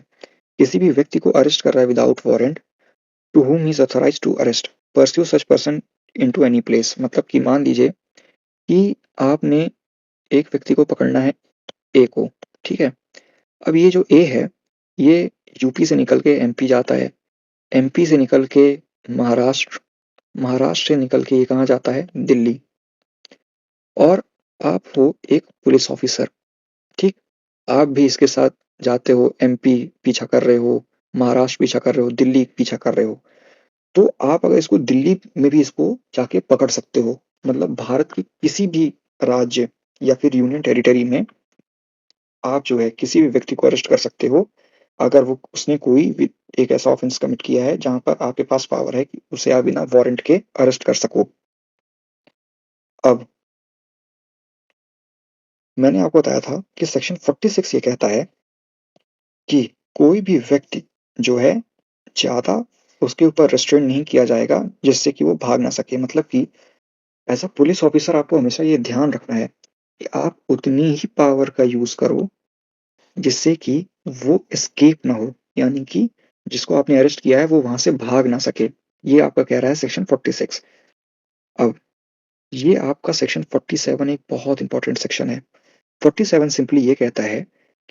किसी भी व्यक्ति को अरेस्ट कर रहा है without warrant, to whom he is authorized to arrest, pursue such person into any place, मतलब कि मान लीजिए कि आपने एक व्यक्ति को पकड़ना है, ए को, ठीक है। अब ये जो ए है, ये यूपी से निकल के एमपी जाता है, एमपी से निकल के महाराष्ट्र, महाराष्ट्र से निकल के ये कहाँ जाता है, दिल्ली। और आप हो एक पुलिस ऑफिसर, ठीक। आप भी इसके साथ जाते हो, एमपी पीछा कर रहे हो, महाराष्ट्र पीछा कर रहे हो, दिल्ली पीछा कर रहे हो, तो आप अगर इसको दिल्ली में भी इसको जाके पकड़ सकते हो। मतलब भारत के किसी भी राज्य या फिर यूनियन टेरिटरी में आप जो है किसी भी व्यक्ति को अरेस्ट कर सकते हो, अगर वो उसने कोई भी एक ऐसा ऑफेंस कमिट किया है जहां पर आपके पास पावर है कि उसे आप बिना वारंट के अरेस्ट कर सको। अब मैंने आपको बताया था कि सेक्शन 46 ये कहता है कि कोई भी व्यक्ति जो है ज्यादा उसके ऊपर रेस्ट्रेंट नहीं किया जाएगा जिससे कि वो भाग ना सके। मतलब कि एज अ पुलिस ऑफिसर आपको हमेशा ये ध्यान रखना है कि आप उतनी ही पावर का यूज करो जिससे कि वो एस्केप ना हो, यानी कि जिसको आपने अरेस्ट किया है वो वहां से भाग ना सके। ये आपका कह रहा है सेक्शन 46। अब ये आपका सेक्शन 47 एक बहुत इंपॉर्टेंट सेक्शन है। 47 सिंपली ये कहता है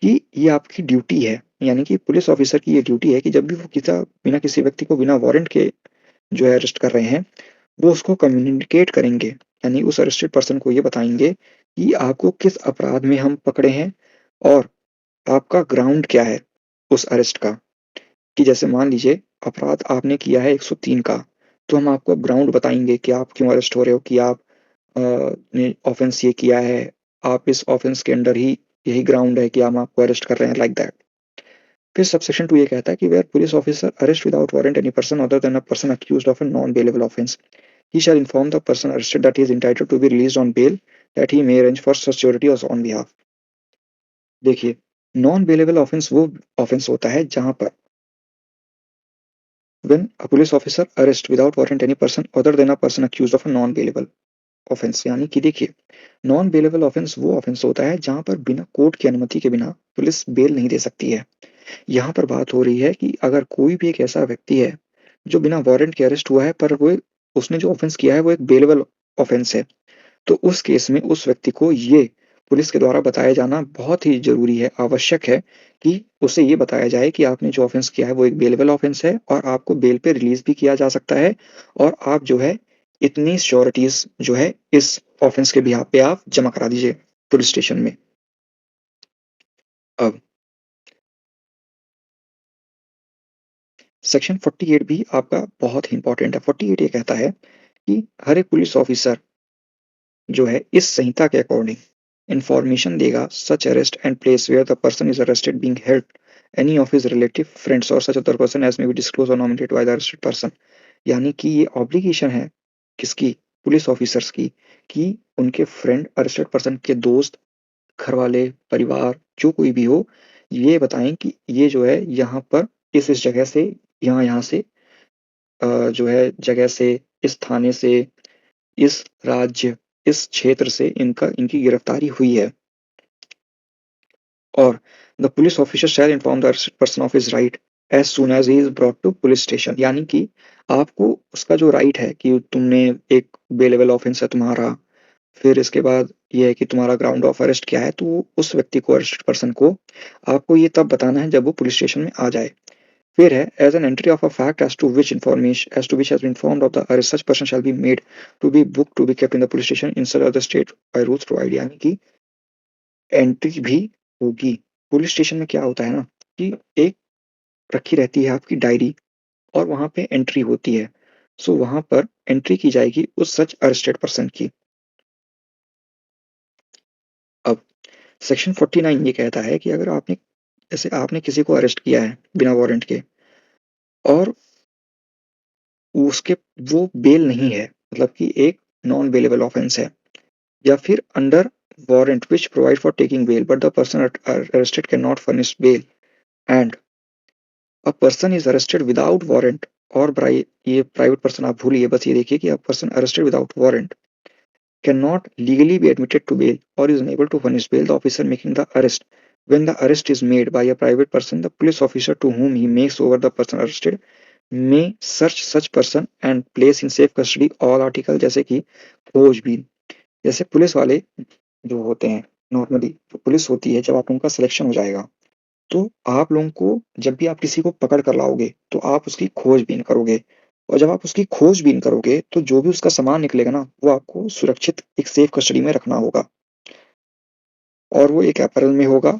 कि ये आपकी ड्यूटी है, यानी कि पुलिस ऑफिसर की ये ड्यूटी है कि जब भी वो बिना किसी व्यक्ति को बिना वारंट के जो है अरेस्ट कर रहे हैं, वो उसको कम्युनिकेट करेंगे, यानी उस अरेस्टेड पर्सन को ये बताएंगे कि आपको किस अपराध में हम पकड़े हैं और आपका ग्राउंड क्या है उस अरेस्ट का। कि जैसे मान लीजिए अपराध आपने किया है 103 का, तो हम आपको ग्राउंड बताएंगे कि आप क्यों अरेस्ट हो रहे हो, कि आप ने ऑफेंस ये किया है, आप इस ऑफेंस के अंडर ही यही ग्राउंड है कि हम आपको अरेस्ट कर रहे हैं, लाइक दैट। फिर सबसेक्शन 2 ये कहता है कि where police officer arrest without warrant any person other than a person accused of a non bailable offence, he shall inform the person arrested that he is entitled to be released on bail, that he may arrange for such surety on behalf. देखिए, non bailable offence वो offence होता है जहां पर when a police officer arrest without warrant any person other than a person accused of a non bailable offence, यानी कि देखिए non bailable offence वो ऑफेंस होता है जहां पर बिना कोर्ट की अनुमति के बिना पुलिस बेल नहीं दे सकती है। यहाँ पर बात हो रही है कि अगर कोई भी एक ऐसा व्यक्ति है जो बिना वारंट के अरेस्ट हुआ है पर वो उसने जो ऑफेंस किया है वो एक बेलेबल ऑफेंस है, तो उस केस में उस व्यक्ति को ये पुलिस के द्वारा बताया जाना बहुत ही ज़रूरी है, आवश्यक है कि उसे ये बताया जाए कि आपने जो ऑफेंस किया है वो एक बेलेबल ऑफेंस है और आपको बेल पे रिलीज़ भी किया जा सकता है और आप जो है इतनी श्योरिटीज़ जो है इस ऑफेंस के बिहाफ़ पे आप जमा करा दीजिए पुलिस स्टेशन में। अब सेक्शन 48 भी आपका बहुत ही इंपॉर्टेंट है। 48 ये कहता है कि हर एक पुलिस ऑफिसर जो है इस संहिता के अकॉर्डिंग इंफॉर्मेशन देगा such arrest and place where the person is arrested being held any of his relative friends और such other person as may be disclose और nominated by the arrested person. यानी कि ये ऑब्लिगेशन है किसकी, police officers की, कि उनके फ्रेंड अरेस्टेड पर्सन के दोस्त, घर वाले, परिवार जो कोई भी हो, ये बताएं कि ये जो है यहाँ पर इस जगह से यहाँ से जो है जगह से, इस थाने से, इस राज्य, इस क्षेत्र से इनकी गिरफ्तारी हुई है। और the police officer shall inform the arrested person of his right as soon as he is brought to police station, यानी कि आपको उसका जो राइट है कि तुमने एक बेलेबल ऑफेंस है तुम्हारा, फिर इसके बाद ये है कि तुम्हारा ग्राउंड ऑफ अरेस्ट क्या है, तो उस व्यक्ति को, अरेस्टेड पर्सन को, आपको ये तब बताना है जब वो पुलिस स्टेशन में आ जाए। फिर है as an entry of a fact as to which has been informed of the arrest such person shall be made to be book to be kept in the police station instead of the state by rules provide, यानी कि entry भी होगी। Police station में क्या होता है ना कि एक रखी रहती है आपकी डायरी और वहां पे एंट्री होती है। सो वहां पर एंट्री की जाएगी उस सच अरेस्टेड पर्सन की। अब सेक्शन 49 ये कहता है कि अगर आपने, जैसे आपने किसी को अरेस्ट किया है बिना वारंट के और उसके वो बेल नहीं है, मतलब कि एक नॉन बेलेबल ऑफेंस है, या फिर under warrant which provide for taking bail but the person arrested can not furnish bail and a person is arrested without warrant और ये प्राइवेट पर्सन आप भूलिए, बस ये देखिए कि a person arrested without warrant cannot legally be admitted to bail or is unable to furnish bail the officer making the arrest. When the arrest is made by a private person, the police officer to whom he makes over the person arrested may search such person and place in safe custody all article, जैसे कि खोजबीन। जैसे police वाले जो होते हैं, normally जो police होती है, जब आप उनका सिलेक्शन हो जाएगा तो आप लोगों को, जब भी आप किसी को पकड़ कर लाओगे तो आप उसकी खोजबीन करोगे, और जब आप उसकी खोजबीन करोगे तो जो भी उसका सामान निकलेगा ना वो आपको सुरक्षित एक सेफ कस्टडी में रखना होगा, और वो एक अपैरल में होगा।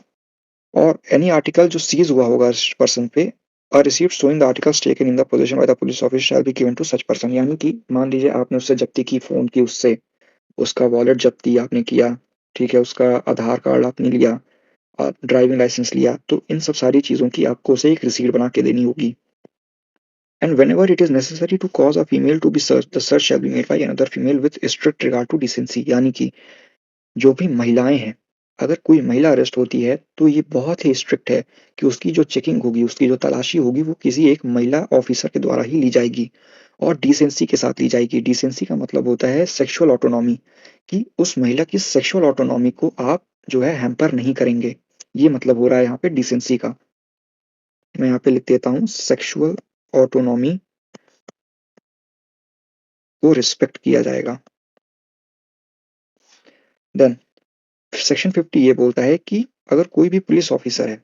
और एनी आर्टिकल जो सीज हुआ होगा पर्सन पे, और receipt showing the articles taken in the position by the police officer shall be given to such person, यानी कि मान लीजिए आपने उससे जब्ती की, फोन की उससे, उसका वॉलेट जब्ती आपने किया, ठीक है, उसका आधार कार्ड आपने लिया, ड्राइविंग लाइसेंस लिया, तो इन सब सारी चीजों की आपको उसे एक रिसीट बना के देनी होगी। And whenever it is necessary to cause a female to be searched, the search shall be made by another female with strict regard to decency, यानी कि जो भी महिलाएं हैं, अगर कोई महिला अरेस्ट होती है तो ये बहुत ही स्ट्रिक्ट है कि उसकी जो चेकिंग होगी, उसकी जो तलाशी होगी, वो किसी एक महिला ऑफिसर के द्वारा ही ली जाएगी और डिसेंसी के साथ ली जाएगी। डिसेंसी का मतलब होता है सेक्सुअल ऑटोनॉमी, कि उस महिला की सेक्सुअल ऑटोनॉमी को आप जो है हैम्पर नहीं करेंगे। ये मतलब हो रहा है यहाँ पे डिसेंसी का। मैं यहाँ पे लिख देता हूँ, सेक्सुअल ऑटोनॉमी को रिस्पेक्ट किया जाएगा। देन सेक्शन 50 ये बोलता है कि अगर कोई भी पुलिस ऑफिसर है,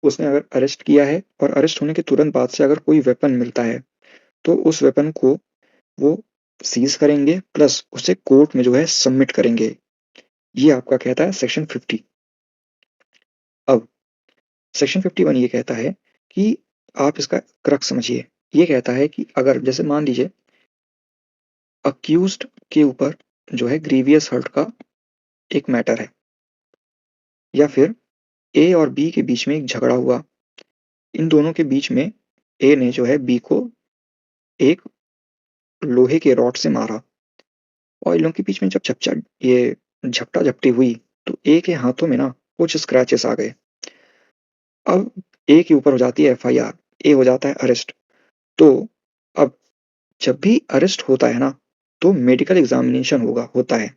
उसने अगर अरेस्ट किया है और अरेस्ट होने के तुरंत बाद से अगर कोई वेपन मिलता है तो उस वेपन को वो सीज करेंगे, प्लस उसे कोर्ट में जो है सबमिट करेंगे। ये आपका कहता है सेक्शन 50। अब सेक्शन 51 ये कहता है कि आप इसका क्रक्स समझिए। ये कहता है कि अगर जैसे मान लीजिए अक्यूज्ड के ऊपर जो है ग्रीवियस हर्ट का एक मैटर है, या फिर ए और बी के बीच में एक झगड़ा हुआ, इन दोनों के बीच में ए ने जो है बी को एक लोहे के रॉड से मारा, और इन लोगों के बीच में जब ये झपटा झपटी हुई तो ए के हाथों में ना कुछ स्क्रैचेस आ गए। अब ए के ऊपर हो जाती है एफआईआर, ए हो जाता है अरेस्ट। तो अब जब भी अरेस्ट होता है ना तो मेडिकल एग्जामिनेशन होता है।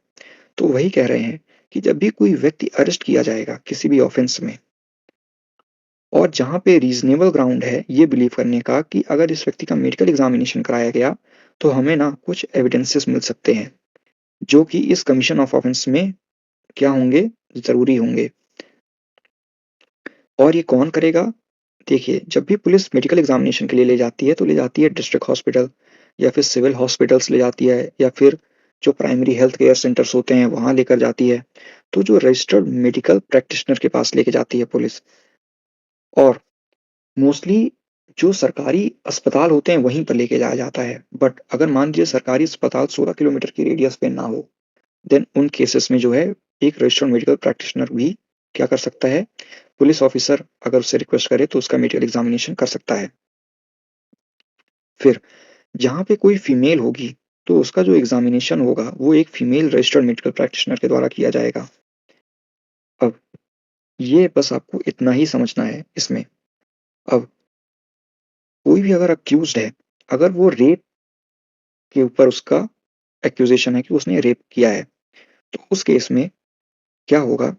तो वही कह रहे हैं कि जब भी कोई व्यक्ति अरेस्ट किया जाएगा किसी भी ऑफेंस में, और जहाँ पे रीजनेबल ग्राउंड है ये बिलीव करने का कि अगर इस व्यक्ति का मेडिकल एग्जामिनेशन कराया गया तो हमें ना कुछ एविडेंसेस मिल सकते हैं जो कि इस कमीशन ऑफ ऑफेंस में क्या होंगे, जरूरी होंगे। और ये कौन करेगा? देखिए, जब भी पुलिस मेडिकल एग्जामिनेशन के लिए ले जाती है तो ले जाती है डिस्ट्रिक्ट हॉस्पिटल या फिर सिविल हॉस्पिटल्स ले जाती है, या फिर जो प्राइमरी हेल्थ केयर सेंटर्स होते हैं वहां लेकर जाती है। तो जो रजिस्टर्ड मेडिकल प्रैक्टिशनर के पास लेके जाती है पुलिस। और मोस्टली जो सरकारी अस्पताल होते हैं वहीं पर लेके जाया जाता है। बट अगर मान लीजिए सरकारी अस्पताल 16 किलोमीटर की रेडियस पे ना हो, देन उन केसेस में जो है एक रजिस्टर्ड मेडिकल प्रैक्टिशनर भी क्या कर सकता है, पुलिस ऑफिसर अगर उससे रिक्वेस्ट करे तो उसका मेडिकल एग्जामिनेशन कर सकता है। फिर जहाँ पे कोई फीमेल होगी तो उसका जो एग्जामिनेशन होगा वो एक फीमेल रजिस्टर्ड मेडिकल प्रैक्टिशनर के द्वारा किया जाएगा। अब ये बस आपको इतना ही समझना है इसमें। अब कोई भी अगर अक्यूज्ड है, अगर वो रेप के ऊपर उसका एक्यूजेशन है कि उसने रेप किया है, तो उस केस में क्या होगा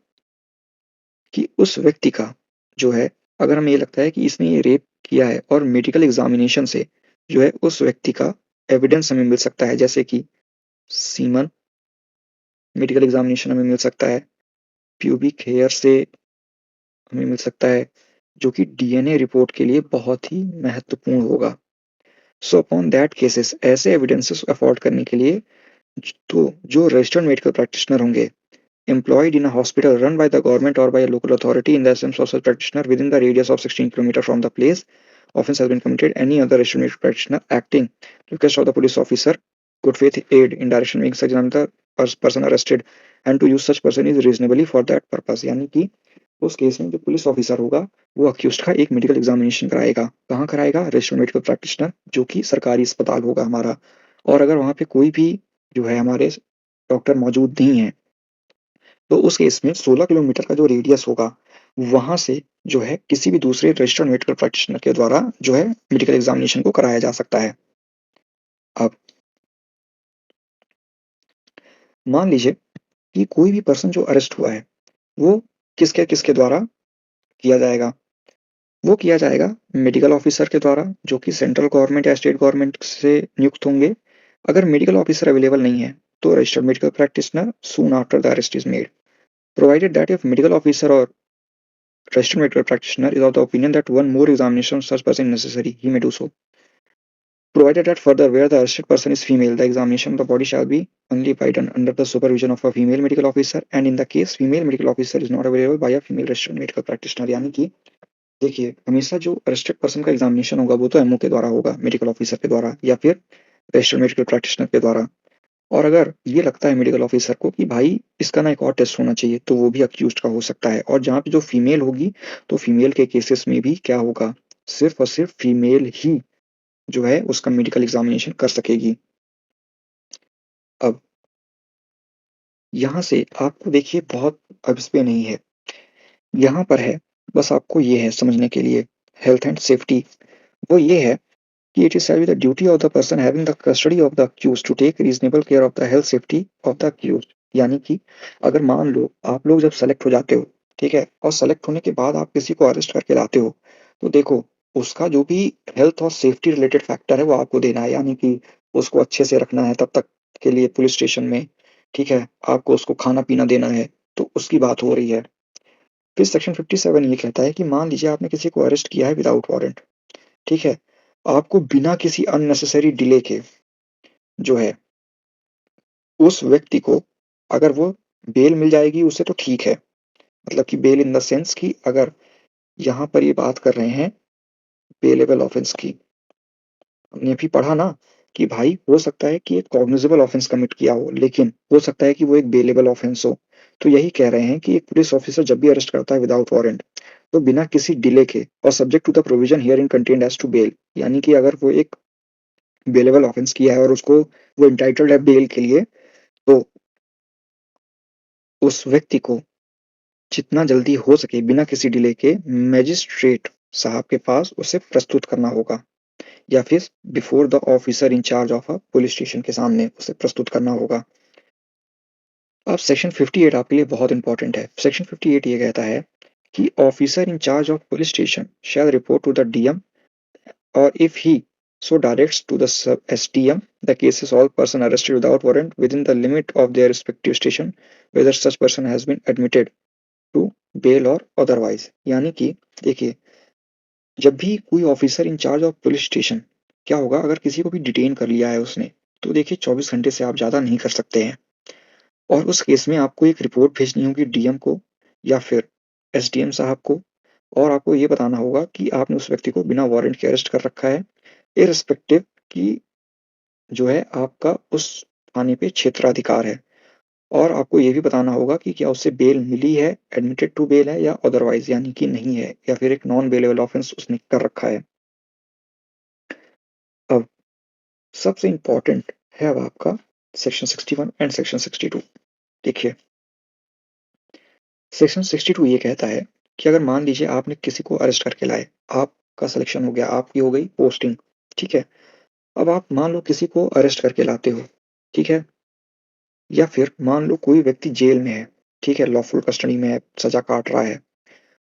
कि उस व्यक्ति का जो है, अगर हमें ये लगता है कि इसने ये रेप किया है और मेडिकल एग्जामिनेशन से जो है उस व्यक्ति का एविडेंस हमें मिल सकता है, जैसे कि सीमन मेडिकल एग्जामिनेशन हमें मिल सकता है, प्यूबिक हेयर से हमें मिल सकता है, जो कि डीएनए रिपोर्ट के लिए बहुत ही महत्वपूर्ण होगा। सो अपॉन दैट केसेस ऐसे एविडेंसेस अफोर्ड करने के लिए तो जो रजिस्टर्ड मेडिकल प्रैक्टिशनर होंगे employed in a hospital run by the government or by a local authority in the absence of such practitioner within the radius of 16 km from the place offence has been committed, any other registered medical practitioner acting to request of the police officer good faith aid in direction making such another person arrested and to use such person is reasonably for that purpose। यानी कि उस case में जो police officer होगा वो accused का एक medical examination कराएगा। कहाँ कराएगा? रजिस्टर्ड मेडिकल प्रैक्टिशनर, जो कि सरकारी अस्पताल होगा हमारा। और अगर वहाँ पे कोई भी जो है हमारे डॉक्टर मौजूद नहीं है तो उस केस में 16 किलोमीटर का जो रेडियस होगा वहां से जो है किसी भी दूसरे रजिस्टर्ड मेडिकल प्रैक्टिशनर के द्वारा जो है मेडिकल एग्जामिनेशन को कराया जा सकता है। अब मान लीजिए कि कोई भी पर्सन जो अरेस्ट हुआ है वो किसके किसके द्वारा किया जाएगा? वो किया जाएगा मेडिकल ऑफिसर के द्वारा, जो कि सेंट्रल गवर्नमेंट या स्टेट गवर्नमेंट से नियुक्त होंगे। अगर मेडिकल ऑफिसर अवेलेबल नहीं है तो registered medical practitioner soon after the arrest is made, provided that if medical officer और registered medical practitioner is of the opinion that one more examination of such person is necessary, he may do so. Provided that further, where the arrested person is female, the examination of the body shall be only by done under the supervision of a female medical officer, and in the case female medical officer is not available by a female registered medical practitioner। यानी कि देखिए हमेशा जो arrested person का examination होगा वो तो ammo के द्वारा होगा, मेडिकल ऑफिसर के द्वारा या फिर रजिस्टर्ड मेडिकल प्रैक्टिशनर के द्वारा। और अगर ये लगता है मेडिकल ऑफिसर को कि भाई इसका ना एक और टेस्ट होना चाहिए तो वो भी अक्यूज्ड का हो सकता है। और जहाँ पे जो फीमेल होगी तो फीमेल के केसेस में भी क्या होगा? सिर्फ और सिर्फ फीमेल ही जो है उसका मेडिकल एग्जामिनेशन कर सकेगी। अब यहाँ से आपको देखिए बहुत अब इस पे नहीं है, यहाँ पर है बस आपको ये है समझने के लिए हेल्थ एंड सेफ्टी। वो ये है कि it is shall be the duty of the person having the custody of the accused to take reasonable care of the health safety of the accused। यानी कि अगर मान लो आप लोग जब सेलेक्ट हो जाते हो, ठीक है, और सेलेक्ट होने के बाद आप किसी को अरेस्ट करके लाते हो तो देखो उसका जो भी हेल्थ और सेफ्टी रिलेटेड फैक्टर है वो आपको देना है। यानी कि उसको अच्छे से रखना है तब तक के लिए पुलिस स्टेशन में, ठीक है, आपको उसको खाना पीना देना है, तो उसकी बात हो रही है। फिर सेक्शन 57 ये कहता है कि मान लीजिए आपने किसी को अरेस्ट किया है विदाउट वारंट, ठीक है, आपको बिना किसी अननेसेसरी डिले के जो है उस व्यक्ति को अगर वो बेल मिल जाएगी उसे तो ठीक है। मतलब कि बेल इन द सेंस कि अगर यहाँ पर ये बात कर रहे हैं बेलेबल ऑफेंस की, हमने भी पढ़ा ना कि भाई हो सकता है कि एक कॉग्निजेबल ऑफेंस कमिट किया हो लेकिन हो सकता है कि वो एक बेलेबल ऑफेंस हो। तो यही कह रहे हैं कि एक पुलिस ऑफिसर जब भी अरेस्ट करता है विदाउट वारंट तो बिना किसी डिले के और subject to the provision herein contained as to bail, यानी कि अगर वो एक बेलेबल ऑफेंस किया है और उसको वो इंटाइटल्ड है बेल के लिए तो उस व्यक्ति को जितना जल्दी हो सके बिना किसी डिले के मैजिस्ट्रेट साहब के पास उसे प्रस्तुत करना होगा या फिर before the officer in charge of a police station के सामने उसे प्रस्तुत करना होगा। अब सेक्शन 58 आपके लिए बहुत इंपॉर्टेंट है। सेक्शन 58 ये कहता है कि officer in charge of police station shall report to the DM or if he so directs to the STM the cases all person arrested without warrant within the limit of their respective station whether such person has been admitted to bail or otherwise। यानी कि देखिए जब भी कोई officer in charge of police station क्या होगा अगर किसी को भी डिटेन कर लिया है उसने तो देखिए 24 घंटे से आप ज़्यादा नहीं कर सकते हैं और उस केस में आपको एक रिपोर्ट भेजनी होगी डीएम को या फिर एसडीएम साहब को और आपको ये बताना होगा कि आपने उस व्यक्ति को बिना वारंट के अरेस्ट कर रखा है इर्रेस्पेक्टिव कि जो है आपका उस थाने पे क्षेत्राधिकार है। और आपको ये भी बताना होगा कि क्या उससे बेल मिली है, एडमिटेड टू बेल है या अदरवाइज यानी कि नहीं है या फिर एक नॉन बेलेबल ऑफेंस उसने कर रखा है। अब सबसे इम्पोर्टेंट है अब आपका सेक्शन 61 एंड सेक्शन 62। देखिए सेक्शन 62 ये कहता है कि अगर मान लीजिए आपने किसी को अरेस्ट करके लाए, आपका सिलेक्शन हो गया, आपकी हो गई पोस्टिंग, ठीक है, अब आप मान लो किसी को अरेस्ट करके लाते हो, ठीक है, या फिर मान लो कोई व्यक्ति जेल में है, ठीक है, लॉफुल कस्टडी में है, सजा काट रहा है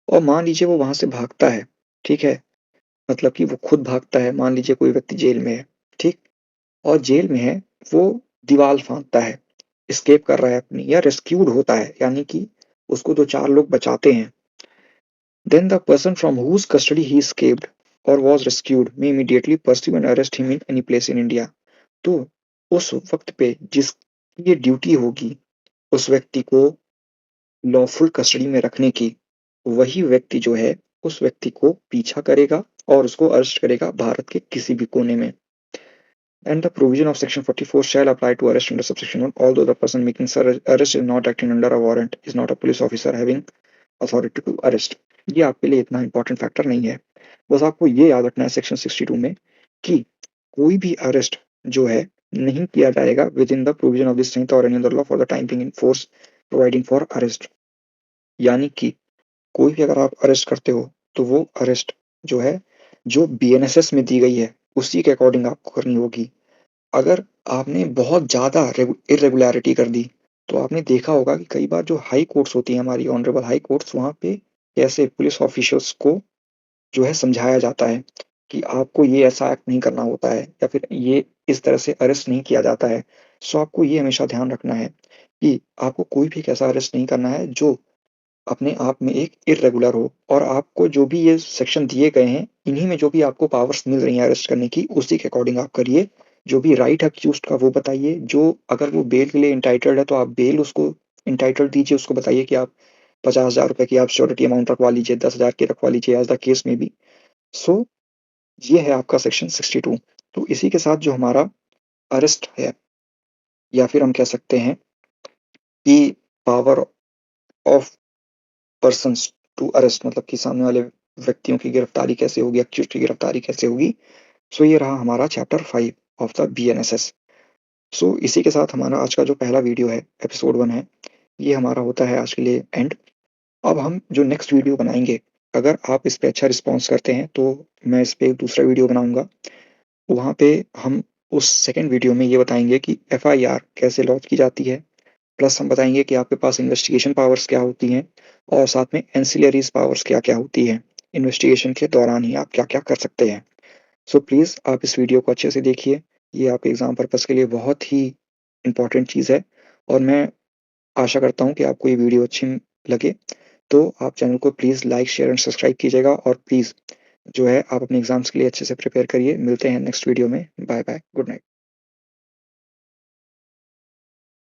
और मान लीजिए वो वहां से भागता है, ठीक है, मतलब कि वो खुद भागता है। मान लीजिए कोई व्यक्ति जेल में है, ठीक? और जेल में है, वो दीवार फाँदता है, एस्केप कर रहा है अपनी या रेस्क्यूड होता है, यानी कि उसको 2-4 लोग बचाते हैं। Then the person from whose custody he escaped or was rescued may immediately pursue and arrest him in any place in India. तो उस वक़्त पे जिसकी ये ड्यूटी होगी उस व्यक्ति को लॉफुल कस्टडी में रखने की, वही व्यक्ति जो है उस व्यक्ति को पीछा करेगा और उसको अरेस्ट करेगा भारत के किसी भी कोने में। And the provision of Section 44 shall apply to arrest under subsection 1, although the person making arrest is not acting under a warrant, is not a police officer having authority to arrest. ये आपके लिए इतना important factor नहीं है। बस आपको ये याद रखना है सेक्शन 62 में कि कोई भी अरेस्ट जो है नहीं किया जाएगा within the provision of this Sanhita और any other law for the time being in force providing for arrest. यानी कि कोई भी अगर आप अरेस्ट करते हो तो वो अरेस्ट जो है जो बीएनएसएस में दी गई है उसी के अकॉर्डिंग आपको करनी होगी। अगर आपने बहुत ज़्यादा इर्रेगुलैरिटी कर दी, तो आपने देखा होगा कि कई बार जो हाई कोर्ट्स होती हैं हमारी ऑनरेबल हाई कोर्ट्स, वहाँ पे कैसे पुलिस ऑफिशियल्स को जो है समझाया जाता है कि आपको ये ऐसा एक्ट नहीं करना होता है या फिर ये इस तरह से अरेस्ट नहीं किया जाता है। सो आपको ये हमेशा ध्यान रखना है कि आपको कोई भी एक ऐसा अरेस्ट नहीं करना है जो अपने आप में एक इर्रेगुलर हो और आपको जो भी ये सेक्शन दिए गए हैं, इन्हीं में जो भी आपको पावर्स मिल रही हैं अरेस्ट करने की, उसी के अकॉर्डिंग आप करिए। जो भी राइट है अक्यूज़्ड का वो बताइए, जो अगर वो बेल के लिए एंटाइटल्ड है, तो आप बेल उसको एंटाइटल्ड दीजिए, उसको बताइए कि आप 50,000 रुपए की आप श्योरिटी अमाउंट रखवा लीजिए, 10,000 की रखवा लीजिए as the case may be. So ये है आपका सेक्शन 62। तो इसी के साथ जो हमारा अरेस्ट है या फिर हम कह सकते हैं कि power of persons to arrest, मतलब कि सामने वाले व्यक्तियों की गिरफ्तारी कैसे होगी, अक्यूज़्ड की गिरफ्तारी कैसे होगी। सो ये रहा हमारा चैप्टर 5 ऑफ द बीएनएसएस। सो इसी के साथ हमारा आज का जो पहला वीडियो है, एपिसोड 1 है, ये हमारा होता है आज के लिए एंड। अब हम जो नेक्स्ट वीडियो बनाएँगे, अगर आप इस पे अच्छा रिस्पॉन्स करते हैं, तो मैं इस पे दूसरा वीडियो बनाऊँगा। वहाँ पे हम उस सेकंड वीडियो में ये बताएँगे कि एफआईआर कैसे लॉन्च की जाती है, प्लस हम बताएँगे कि आपके पास इन्वेस्टिगेशन पावर्स क्या होती हैं और साथ में एंसिलरीज़ पावर्स क्या-क्या होती हैं। इन्वेस्टिगेशन के दौरान ही आप क्या-क्या कर सकते हैं। सो प्लीज़ आप इस वीडियो को अच्छे से देखिए। ये आपके एग्ज़ाम पर्पज़ के लिए बहुत ही इम्पोर्टेंट चीज़ है और मैं आशा करता हूँ कि आपको ये वीडियो अच्छी लगे। तो आप चैनल को please like, share and subscribe कीजिएगा और प्लीज़ जो है आप अपने एग्ज़ाम्स के लिए अच्छे से प्रिपेयर करिए। मिलते हैं नेक्स्ट वीडियो में। Bye bye, good night.